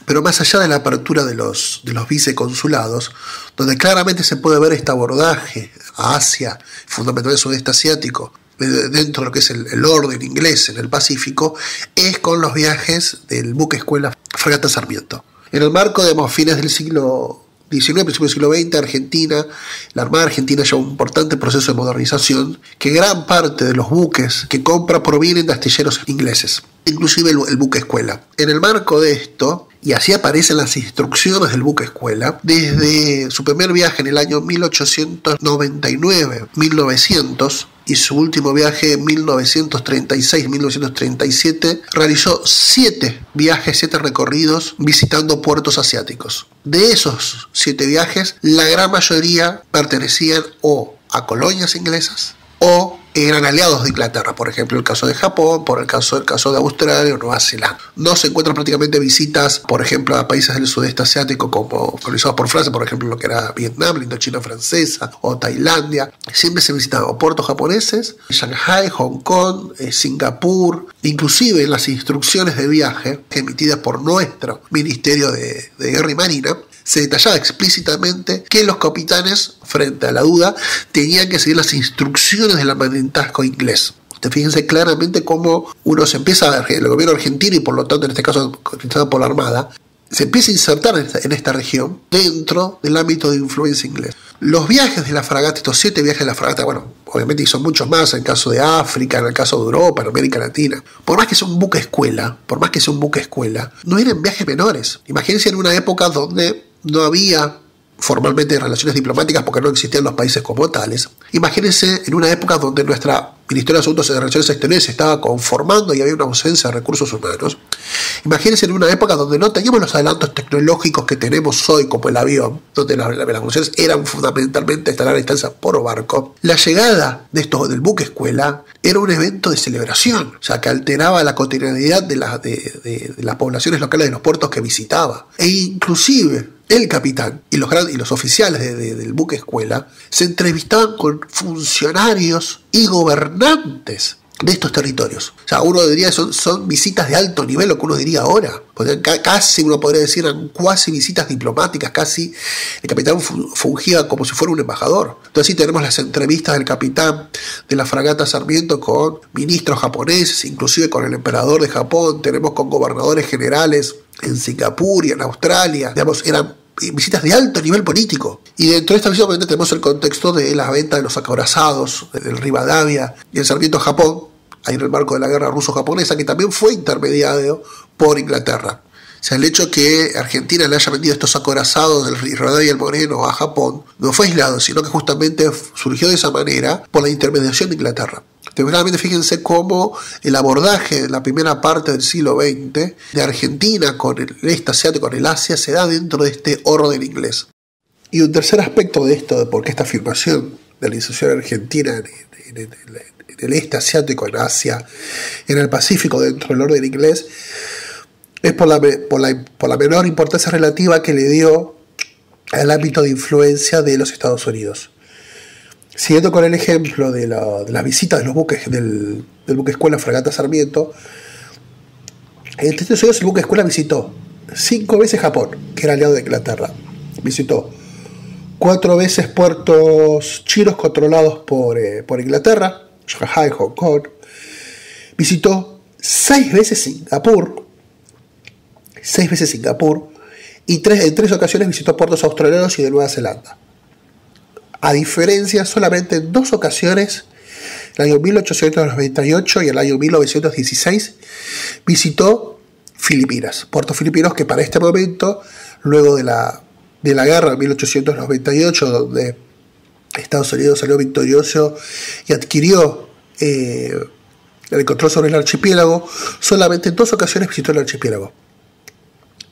Pero más allá de la apertura de los viceconsulados, donde claramente se puede ver este abordaje a Asia, fundamentalmente el sudeste asiático, dentro de lo que es el orden inglés en el Pacífico, es con los viajes del buque escuela Fragata Sarmiento. En el marco de fines del siglo XIX, principios del siglo XX, la Armada Argentina lleva un importante proceso de modernización, que gran parte de los buques que compra provienen de astilleros ingleses, inclusive el buque escuela. En el marco de esto, y así aparecen las instrucciones del buque escuela, desde su primer viaje en el año 1899-1900 y su último viaje en 1936-1937, realizó 7 viajes, 7 recorridos visitando puertos asiáticos. De esos 7 viajes, la gran mayoría pertenecían o a colonias inglesas o eran aliados de Inglaterra, por ejemplo el caso de Japón, por el caso de Australia o Nueva Zelanda. No se encuentran prácticamente visitas, por ejemplo, a países del sudeste asiático como colonizados por Francia, por ejemplo lo que era Vietnam, la Indochina francesa o Tailandia. Siempre se visitaban puertos japoneses, Shanghai, Hong Kong, Singapur, inclusive en las instrucciones de viaje emitidas por nuestro Ministerio de Guerra y Marina, se detallaba explícitamente que los capitanes, frente a la duda, tenían que seguir las instrucciones del armamentasco inglés. Fíjense claramente cómo uno se empieza a ver, el gobierno argentino y por lo tanto en este caso representado por la Armada, se empieza a insertar en esta región dentro del ámbito de influencia inglés. Los viajes de la fragata, estos 7 viajes de la fragata, bueno, obviamente son muchos más en el caso de África, en el caso de Europa, en América Latina. Por más que sea un buque escuela, no eran viajes menores. Imagínense en una época donde no había formalmente relaciones diplomáticas porque no existían los países como tales. Imagínense en una época donde nuestra Ministerio de Asuntos de Relaciones Exteriores se estaba conformando y había una ausencia de recursos humanos. Imagínense en una época donde no teníamos los adelantos tecnológicos que tenemos hoy, como el avión, donde las comunicaciones eran fundamentalmente a larga distancia por barco. La llegada del buque escuela era un evento de celebración, o sea, que alteraba la cotidianidad de las poblaciones locales de los puertos que visitaba. E inclusive el capitán y los oficiales del buque escuela se entrevistaban con funcionarios y gobernantes de estos territorios. O sea, uno diría son visitas de alto nivel, lo que uno diría ahora. Casi uno podría decir eran cuasi visitas diplomáticas, casi el capitán fungía como si fuera un embajador. Entonces sí tenemos las entrevistas del capitán de la fragata Sarmiento con ministros japoneses, inclusive con el emperador de Japón, tenemos con gobernadores generales en Singapur y en Australia. Digamos, eran visitas de alto nivel político. Y dentro de esta visita obviamente tenemos el contexto de la venta de los acorazados del Rivadavia y el Sarmiento Japón, ahí en el marco de la guerra ruso-japonesa, que también fue intermediado por Inglaterra. O sea, el hecho que Argentina le haya vendido estos acorazados del Rivadavia y el Moreno a Japón no fue aislado, sino que justamente surgió de esa manera por la intermediación de Inglaterra. Realmente fíjense cómo el abordaje en la primera parte del siglo XX de Argentina con el este asiático, con el Asia, se da dentro de este orden inglés. Y un tercer aspecto de esto, de por qué esta afirmación de la inserción argentina en el este asiático, en Asia, en el Pacífico, dentro del orden inglés, es por la menor importancia relativa que le dio al ámbito de influencia de los Estados Unidos. Siguiendo con el ejemplo de las visitas de los buques del buque escuela Fragata Sarmiento, en Estados Unidos el buque escuela visitó 5 veces Japón, que era aliado de Inglaterra. Visitó 4 veces puertos chinos controlados por Inglaterra, Shanghai, Hong Kong. Visitó 6 veces Singapur, y en 3 ocasiones visitó puertos australianos y de Nueva Zelanda. A diferencia, solamente en 2 ocasiones, el año 1898 y el año 1916, visitó Filipinas, puertos filipinos que para este momento, luego de la guerra de 1898, donde Estados Unidos salió victorioso y adquirió el control sobre el archipiélago, solamente en 2 ocasiones visitó el archipiélago.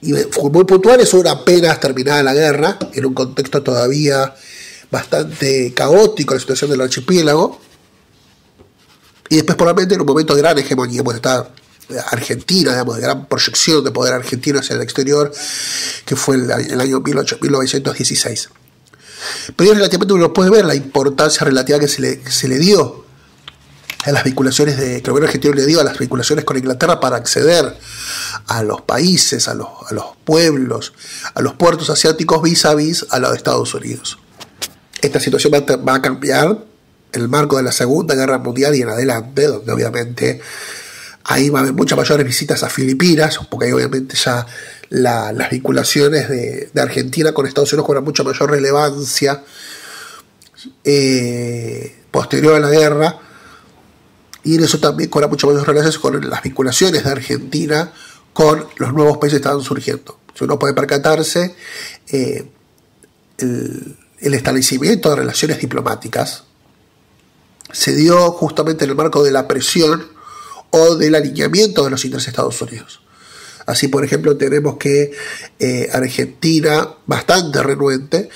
Y fue muy puntual, eso era apenas terminada la guerra, en un contexto todavía bastante caótico la situación del archipiélago. Y después probablemente en un momento de gran hegemonía, pues está Argentina, digamos, de gran proyección de poder argentino hacia el exterior, que fue el año 1916. Pero relativamente uno puede ver la importancia relativa que se le dio a las vinculaciones que el gobierno argentino le dio a las vinculaciones con Inglaterra para acceder a los países, a los pueblos, a los puertos asiáticos vis a vis a los de Estados Unidos. Esta situación va a cambiar en el marco de la Segunda Guerra Mundial y en adelante, donde obviamente ahí va a haber muchas mayores visitas a Filipinas, porque ahí obviamente ya las vinculaciones de Argentina con Estados Unidos cobran mucha mayor relevancia posterior a la guerra, y en eso también cobra mucho mayor relevancia con las vinculaciones de Argentina con los nuevos países que estaban surgiendo. Si uno puede percatarse, el establecimiento de relaciones diplomáticas se dio justamente en el marco de la presión o del alineamiento de los intereses de Estados Unidos. Así, por ejemplo, tenemos que Argentina, bastante renuente,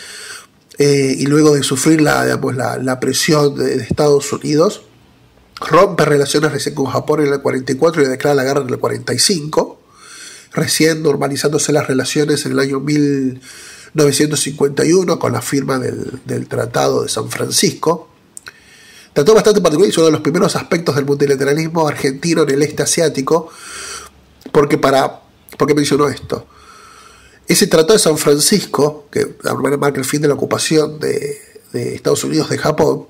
y luego de sufrir la presión de Estados Unidos, rompe relaciones recién con Japón en el 44 y declara la guerra en el 45, recién normalizándose las relaciones en el año 1951 con la firma del Tratado de San Francisco. Tratado bastante particular y es uno de los primeros aspectos del multilateralismo argentino en el este asiático. ¿Por qué mencionó esto? Ese Tratado de San Francisco, que de alguna manera marca el fin de la ocupación de Estados Unidos de Japón,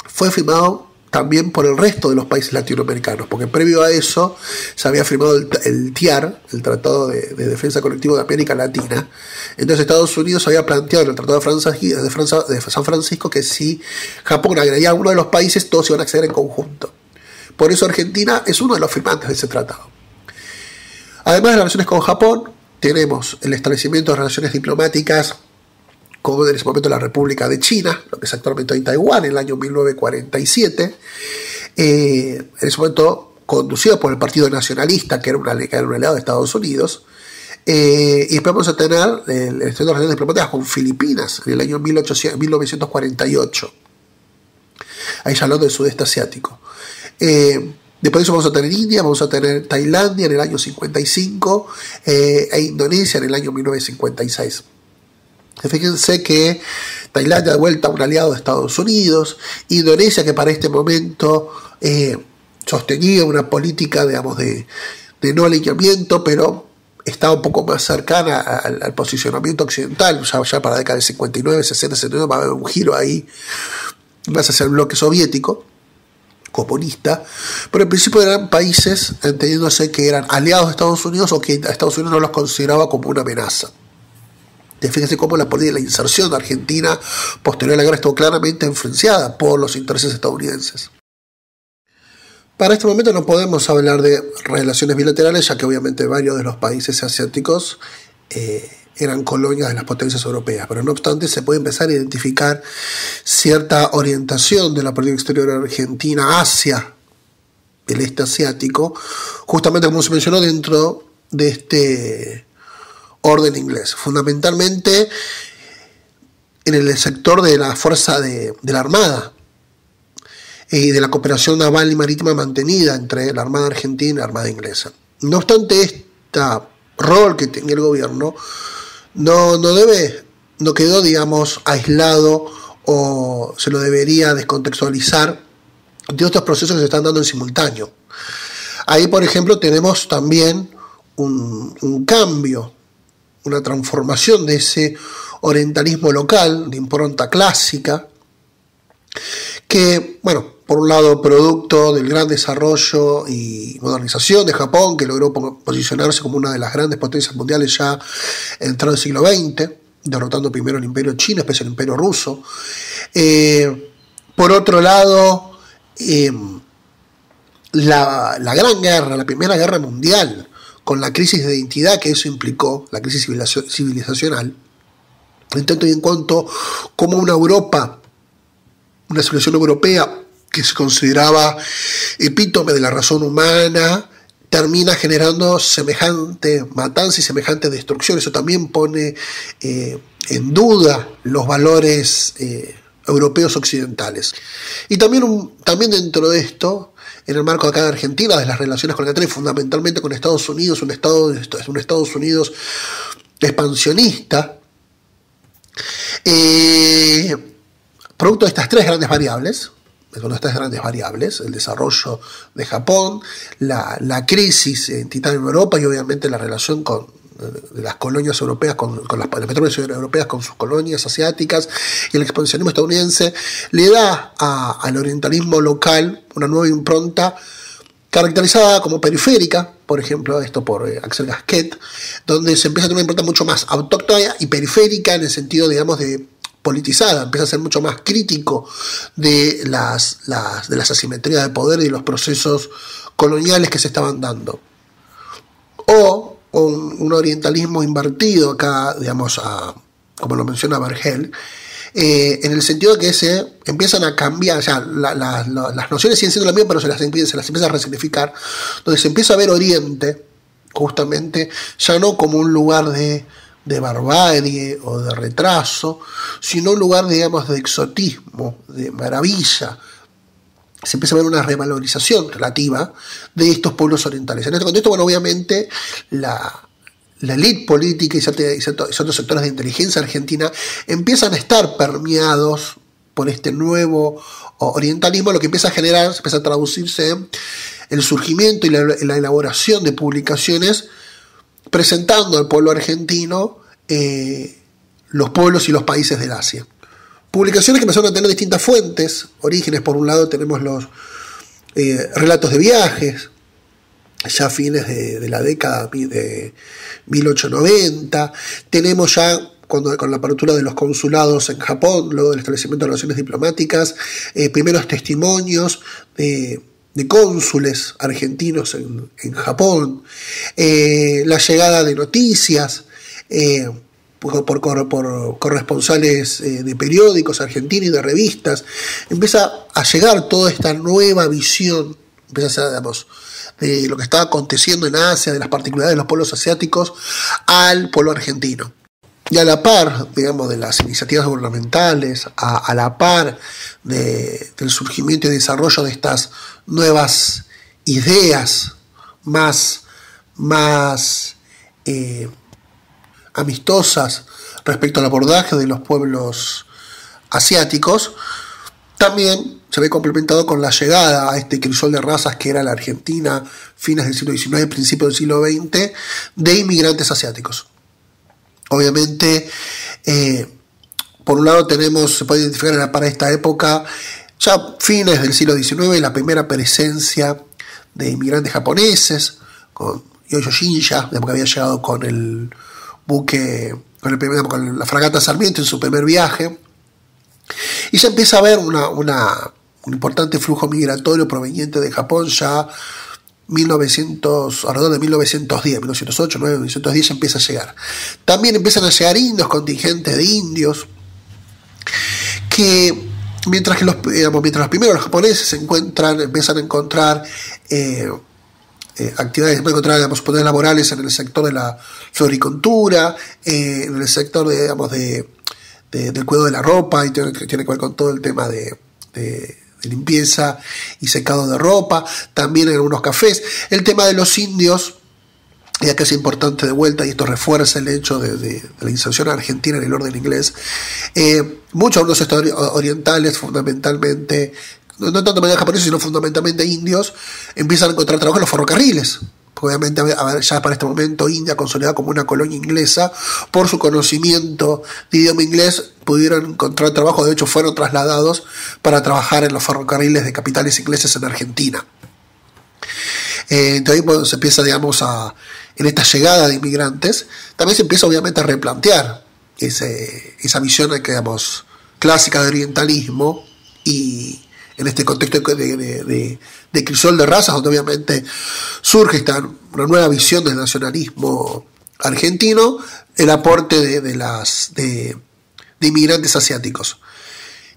fue firmado también por el resto de los países latinoamericanos, porque previo a eso se había firmado el TIAR, el Tratado de Defensa Colectivo de América Latina. Entonces Estados Unidos había planteado en el Tratado de San Francisco que si Japón agregaría a uno de los países, todos iban a acceder en conjunto. Por eso Argentina es uno de los firmantes de ese tratado. Además de las relaciones con Japón, tenemos el establecimiento de relaciones diplomáticas como en ese momento la República de China, lo que es actualmente hoy Taiwán, en el año 1947, en ese momento conducido por el Partido Nacionalista, que era un aliado de Estados Unidos, y después vamos a tener el establecimiento de relaciones diplomáticas con Filipinas, en el año 1948, ahí ya hablando del sudeste asiático. Después de eso vamos a tener India, vamos a tener Tailandia en el año 55 e Indonesia en el año 1956. Fíjense que Tailandia de vuelta a un aliado de Estados Unidos, Indonesia que para este momento sostenía una política, digamos, de no alineamiento, pero estaba un poco más cercana al posicionamiento occidental, ya para la década del 59, 60, 79 va a haber un giro ahí más hacia el bloque soviético comunista, pero en principio eran países entendiéndose que eran aliados de Estados Unidos o que Estados Unidos no los consideraba como una amenaza. Fíjense cómo la política de la inserción de Argentina posterior a la guerra estuvo claramente influenciada por los intereses estadounidenses. Para este momento no podemos hablar de relaciones bilaterales, ya que obviamente varios de los países asiáticos eran colonias de las potencias europeas, pero no obstante se puede empezar a identificar cierta orientación de la política exterior argentina hacia el este asiático, justamente como se mencionó dentro de este orden inglés, fundamentalmente en el sector de la fuerza de la Armada y de la cooperación naval y marítima mantenida entre la Armada Argentina y la Armada Inglesa. No obstante, este rol que tenía el gobierno no quedó, digamos, aislado o se lo debería descontextualizar de otros procesos que se están dando en simultáneo. Ahí, por ejemplo, tenemos también un cambio, una transformación de ese orientalismo local, de impronta clásica, que, bueno, por un lado, producto del gran desarrollo y modernización de Japón, que logró posicionarse como una de las grandes potencias mundiales ya entrado el siglo XX, derrotando primero el Imperio Chino, después el Imperio Ruso. Por otro lado, la Gran Guerra, la Primera Guerra Mundial, con la crisis de identidad que eso implicó, la crisis civilizacional, en tanto y en cuanto como una Europa, una civilización europea que se consideraba epítome de la razón humana, termina generando semejante matanza y semejante destrucción. Eso también pone en duda los valores europeos occidentales. Y también dentro de esto, en el marco acá de Argentina, de las relaciones con Argentina y fundamentalmente con Estados Unidos, un Estados Unidos expansionista, producto de estas tres grandes variables, el desarrollo de Japón, la crisis entitaria en Europa y obviamente la relación de las colonias europeas con las metrópolis europeas con sus colonias asiáticas y el expansionismo estadounidense, le da al orientalismo local una nueva impronta caracterizada como periférica, por ejemplo, esto por Axel Gasquet, donde se empieza a tener una impronta mucho más autóctona y periférica en el sentido, digamos, de politizada, empieza a ser mucho más crítico de las asimetrías de poder y los procesos coloniales que se estaban dando. O un orientalismo invertido acá, digamos, como lo menciona Vergel, en el sentido de que se empiezan a cambiar, o sea, las nociones siguen siendo las mismas, pero se las empieza a resignificar, donde se empieza a ver Oriente, justamente, ya no como un lugar de barbarie o de retraso, sino un lugar, digamos, de exotismo, de maravilla. Se empieza a ver una revalorización relativa de estos pueblos orientales. En este contexto, bueno, obviamente la élite política y ciertos sectores de inteligencia argentina empiezan a estar permeados por este nuevo orientalismo, lo que empieza a generar, se empieza a traducirse en el surgimiento y la elaboración de publicaciones presentando al pueblo argentino los pueblos y los países del Asia. Publicaciones que empezaron a tener distintas fuentes, orígenes. Por un lado tenemos los relatos de viajes, ya a fines de la década de 1890. Tenemos ya, con la apertura de los consulados en Japón, luego del establecimiento de relaciones diplomáticas, primeros testimonios de cónsules argentinos en Japón, la llegada de noticias por corresponsales de periódicos argentinos y de revistas. Empieza a llegar toda esta nueva visión, empieza a ser, digamos, de lo que estaba aconteciendo en Asia, de las particularidades de los pueblos asiáticos, al pueblo argentino. Y a la par, digamos, de las iniciativas gubernamentales, a la par del surgimiento y desarrollo de estas nuevas ideas más amistosas respecto al abordaje de los pueblos asiáticos, también se ve complementado con la llegada a este crisol de razas que era la Argentina, fines del siglo XIX, principios del siglo XX, de inmigrantes asiáticos. Obviamente, por un lado se puede identificar para esta época, ya fines del siglo XIX, la primera presencia de inmigrantes japoneses, con Yoyo Shinya, que había llegado con el buque, con la fragata Sarmiento en su primer viaje, y se empieza a ver un importante flujo migratorio proveniente de Japón ya alrededor de 1910, 1908, 1910 empieza a llegar. También empiezan a llegar indios, contingentes de indios, que mientras los primeros, los japoneses, empiezan a encontrar actividades, digamos, poderes laborales en el sector de la floricultura, en el sector del cuidado de la ropa, y tiene que ver con todo el tema de limpieza y secado de ropa, también en algunos cafés. El tema de los indios, y acá es importante de vuelta, y esto refuerza el hecho de la inserción argentina en el orden inglés. Muchos de los estados orientales, fundamentalmente, no tanto de manera japonesa, sino fundamentalmente indios, empiezan a encontrar trabajo en los ferrocarriles. Obviamente, ya para este momento, India, consolidada como una colonia inglesa, por su conocimiento de idioma inglés, pudieron encontrar trabajo. De hecho, fueron trasladados para trabajar en los ferrocarriles de capitales ingleses en Argentina. Entonces, cuando se empieza, digamos, en esta llegada de inmigrantes, también se empieza, obviamente, a replantear esa visión, digamos, clásica de orientalismo, y en este contexto de crisol de razas, donde obviamente surge una nueva visión del nacionalismo argentino, el aporte de inmigrantes asiáticos.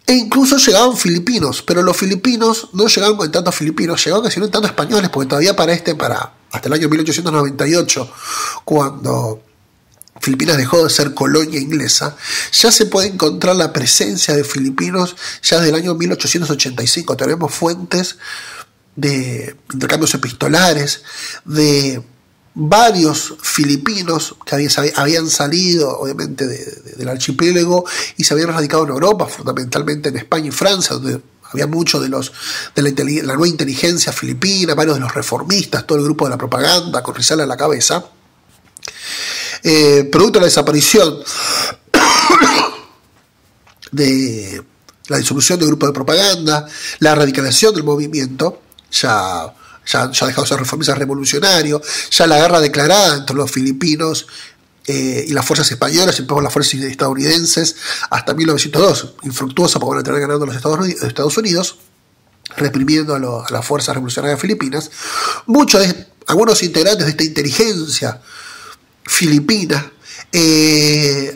E incluso llegaban filipinos, pero los filipinos no llegaban con tantos filipinos, llegaban casi no tanto españoles, porque todavía para hasta el año 1898, cuando Filipinas dejó de ser colonia inglesa, ya se puede encontrar la presencia de filipinos ya desde el año 1885. Tenemos fuentes de intercambios epistolares de varios filipinos que habían salido, obviamente, del archipiélago y se habían radicado en Europa, fundamentalmente en España y Francia, donde había muchos de la nueva inteligencia filipina, varios de los reformistas, todo el grupo de la propaganda con Rizal a la cabeza. Producto de la desaparición de la disolución del grupo de propaganda, la radicalización del movimiento, ya dejado de ser reformista revolucionario, ya la guerra declarada entre los filipinos y las fuerzas españolas y después las fuerzas estadounidenses hasta 1902, infructuosa porque van a tener ganando los Estados Unidos, reprimiendo a las fuerzas revolucionarias filipinas. Algunos integrantes de esta inteligencia filipina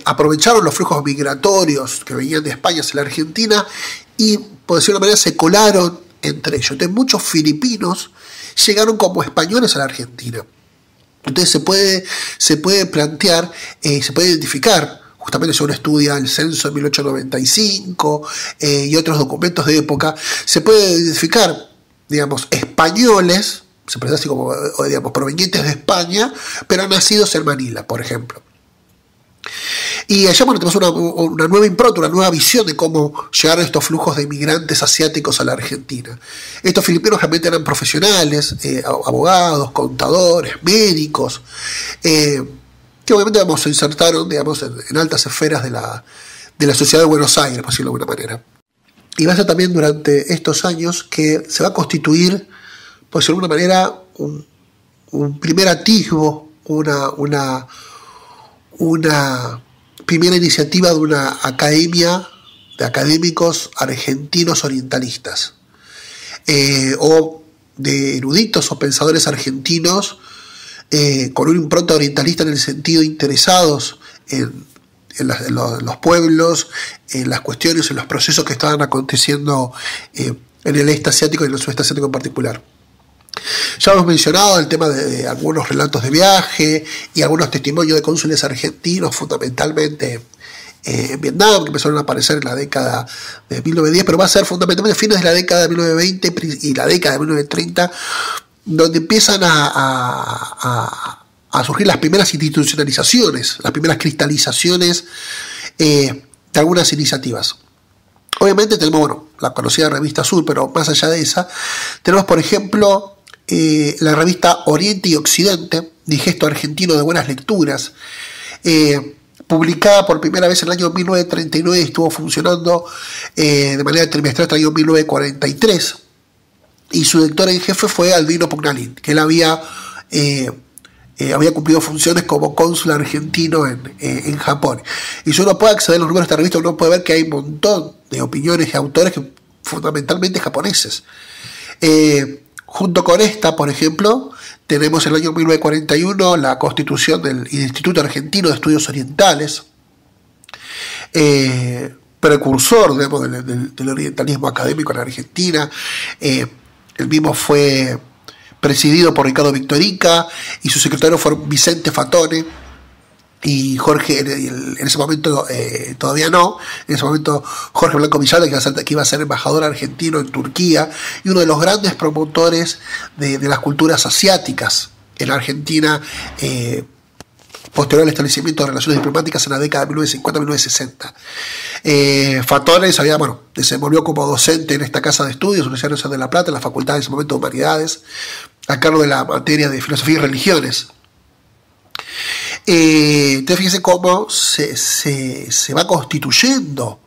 aprovecharon los flujos migratorios que venían de España hacia la Argentina y, por decirlo de una manera, se colaron entre ellos. Entonces muchos filipinos llegaron como españoles a la Argentina. Entonces se puede plantear, se puede identificar, justamente si uno estudia el censo de 1895 y otros documentos de época, se puede identificar, digamos, españoles, se presenta así como, digamos, provenientes de España, pero nacidos en Manila, por ejemplo. Y allá, bueno, tenemos una nueva impronta, una nueva visión de cómo llegaron estos flujos de inmigrantes asiáticos a la Argentina. Estos filipinos realmente eran profesionales, abogados, contadores, médicos, que obviamente, se insertaron, digamos, en altas esferas de la sociedad de Buenos Aires, por decirlo de alguna manera. Y va a ser también durante estos años que se va a constituir, por decirlo de alguna manera, un primer atisbo, una primera iniciativa de una academia de académicos argentinos orientalistas, o de eruditos o pensadores argentinos con una impronta orientalista en el sentido interesados en los pueblos, en las cuestiones, en los procesos que estaban aconteciendo en el este asiático y en el sudeste asiático en particular. Ya hemos mencionado el tema de algunos relatos de viaje y algunos testimonios de cónsules argentinos, fundamentalmente en Vietnam, que empezaron a aparecer en la década de 1910, pero va a ser fundamentalmente a fines de la década de 1920 y la década de 1930, donde empiezan a surgir las primeras institucionalizaciones, las primeras cristalizaciones de algunas iniciativas. Obviamente tenemos, la conocida revista Sur, pero más allá de esa, tenemos, por ejemplo, la revista Oriente y Occidente, Digesto Argentino de Buenas Lecturas, publicada por primera vez en el año 1939 y estuvo funcionando de manera trimestral hasta el año 1943, y su lector en jefe fue Albino Pugnalín, que él había cumplido funciones como cónsul argentino en Japón. Y si uno puede acceder a los números de esta revista, uno puede ver que hay un montón de opiniones y autores que fundamentalmente japoneses. Junto con esta, por ejemplo, tenemos en el año 1941 la constitución del Instituto Argentino de Estudios Orientales, precursor, digamos, del orientalismo académico en la Argentina. El mismo fue presidido por Ricardo Victorica y su secretario fue Vicente Fatone. Y Jorge, en ese momento todavía no, en ese momento Jorge Blanco Villalba, que iba a ser embajador argentino en Turquía y uno de los grandes promotores de las culturas asiáticas en la Argentina, posterior al establecimiento de relaciones diplomáticas en la década de 1950-1960. Fatone se desenvolvió como docente en esta casa de estudios, Universidad Nacional de La Plata, en la Facultad en ese momento de Humanidades, a cargo de la materia de Filosofía y Religiones. Entonces fíjense cómo se va constituyendo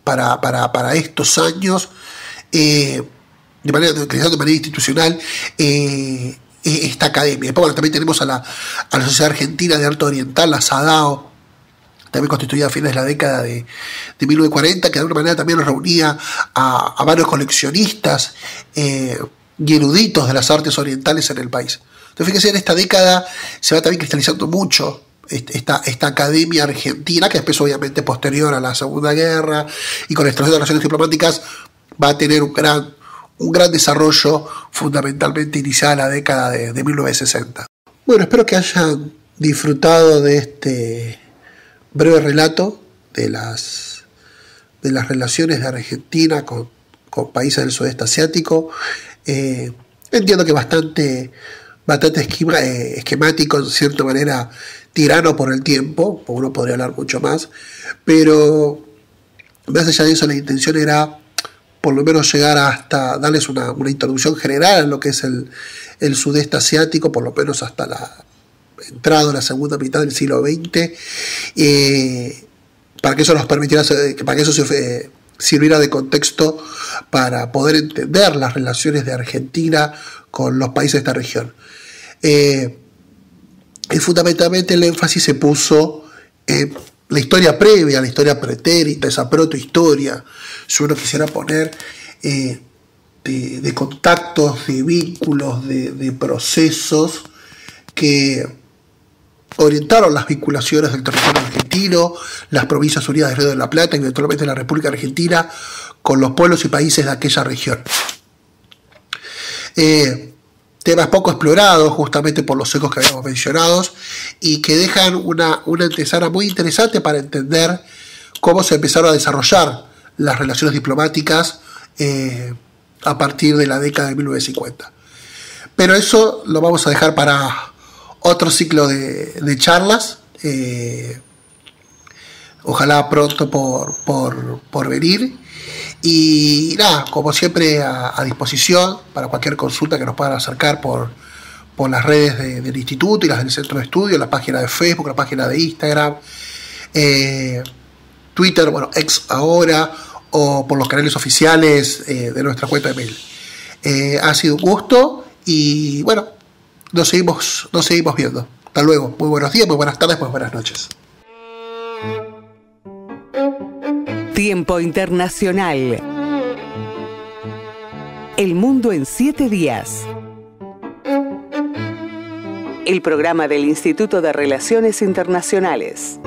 para estos años de manera institucional esta academia. Después, también tenemos a la Sociedad Argentina de Arte Oriental, la SADAO, también constituida a fines de la década de 1940, que de alguna manera también reunía a varios coleccionistas y eruditos de las artes orientales en el país. Entonces, fíjense, en esta década se va también cristalizando mucho esta academia argentina, que después, obviamente, posterior a la Segunda Guerra y con la instalación de relaciones diplomáticas, va a tener un gran un gran desarrollo fundamentalmente iniciada en la década de 1960. Bueno, espero que hayan disfrutado de este breve relato de las relaciones de Argentina con países del sudeste asiático. Entiendo que bastante esquemático, en cierta manera tirano por el tiempo, uno podría hablar mucho más, pero más allá de eso la intención era por lo menos llegar hasta darles una introducción general en lo que es el sudeste asiático, por lo menos hasta la entrada de la segunda mitad del siglo XX, para que eso nos permitiera, para que eso sirviera de contexto para poder entender las relaciones de Argentina con los países de esta región. Y fundamentalmente el énfasis se puso en la historia previa, la historia pretérita, esa protohistoria, si uno quisiera poner, de contactos, de vínculos, de procesos que orientaron las vinculaciones del territorio argentino, las provincias unidas del Río de la Plata y eventualmente la República Argentina con los pueblos y países de aquella región. Temas poco explorados justamente por los ecos que habíamos mencionado y que dejan una antesala muy interesante para entender cómo se empezaron a desarrollar las relaciones diplomáticas a partir de la década de 1950. Pero eso lo vamos a dejar para otro ciclo de charlas, ojalá pronto por venir. Y nada, como siempre a disposición para cualquier consulta que nos puedan acercar por las redes del instituto y las del centro de estudio, la página de Facebook, la página de Instagram, Twitter, bueno, X ahora, o por los canales oficiales de nuestra cuenta de mail. Ha sido un gusto y bueno, nos seguimos viendo. Hasta luego, muy buenos días, muy buenas tardes, muy buenas noches. Tiempo Internacional. El mundo en 7 días. El programa del Instituto de Relaciones Internacionales.